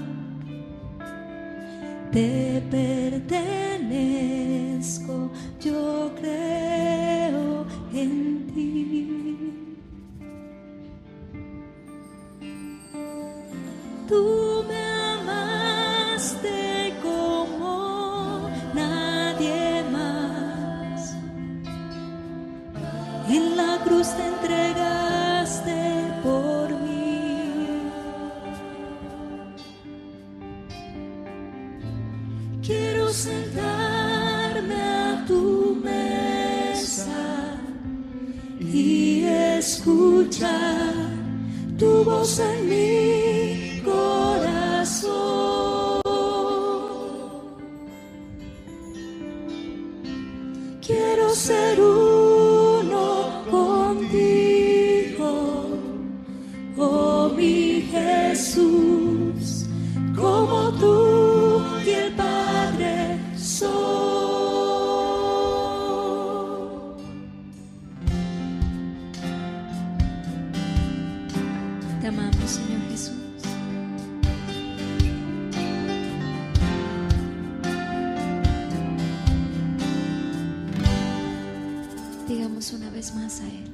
Te pertenezco, yo creo en ti. Tú me amaste como nadie más. En la cruz te entregaste por mí. Quiero sentarme a tu mesa y escuchar tu voz en mi corazón. Quiero ser uno contigo, oh mi Jesús, como tú y el Padre son. Te amamos, Señor Jesús. Digamos una vez más a Él: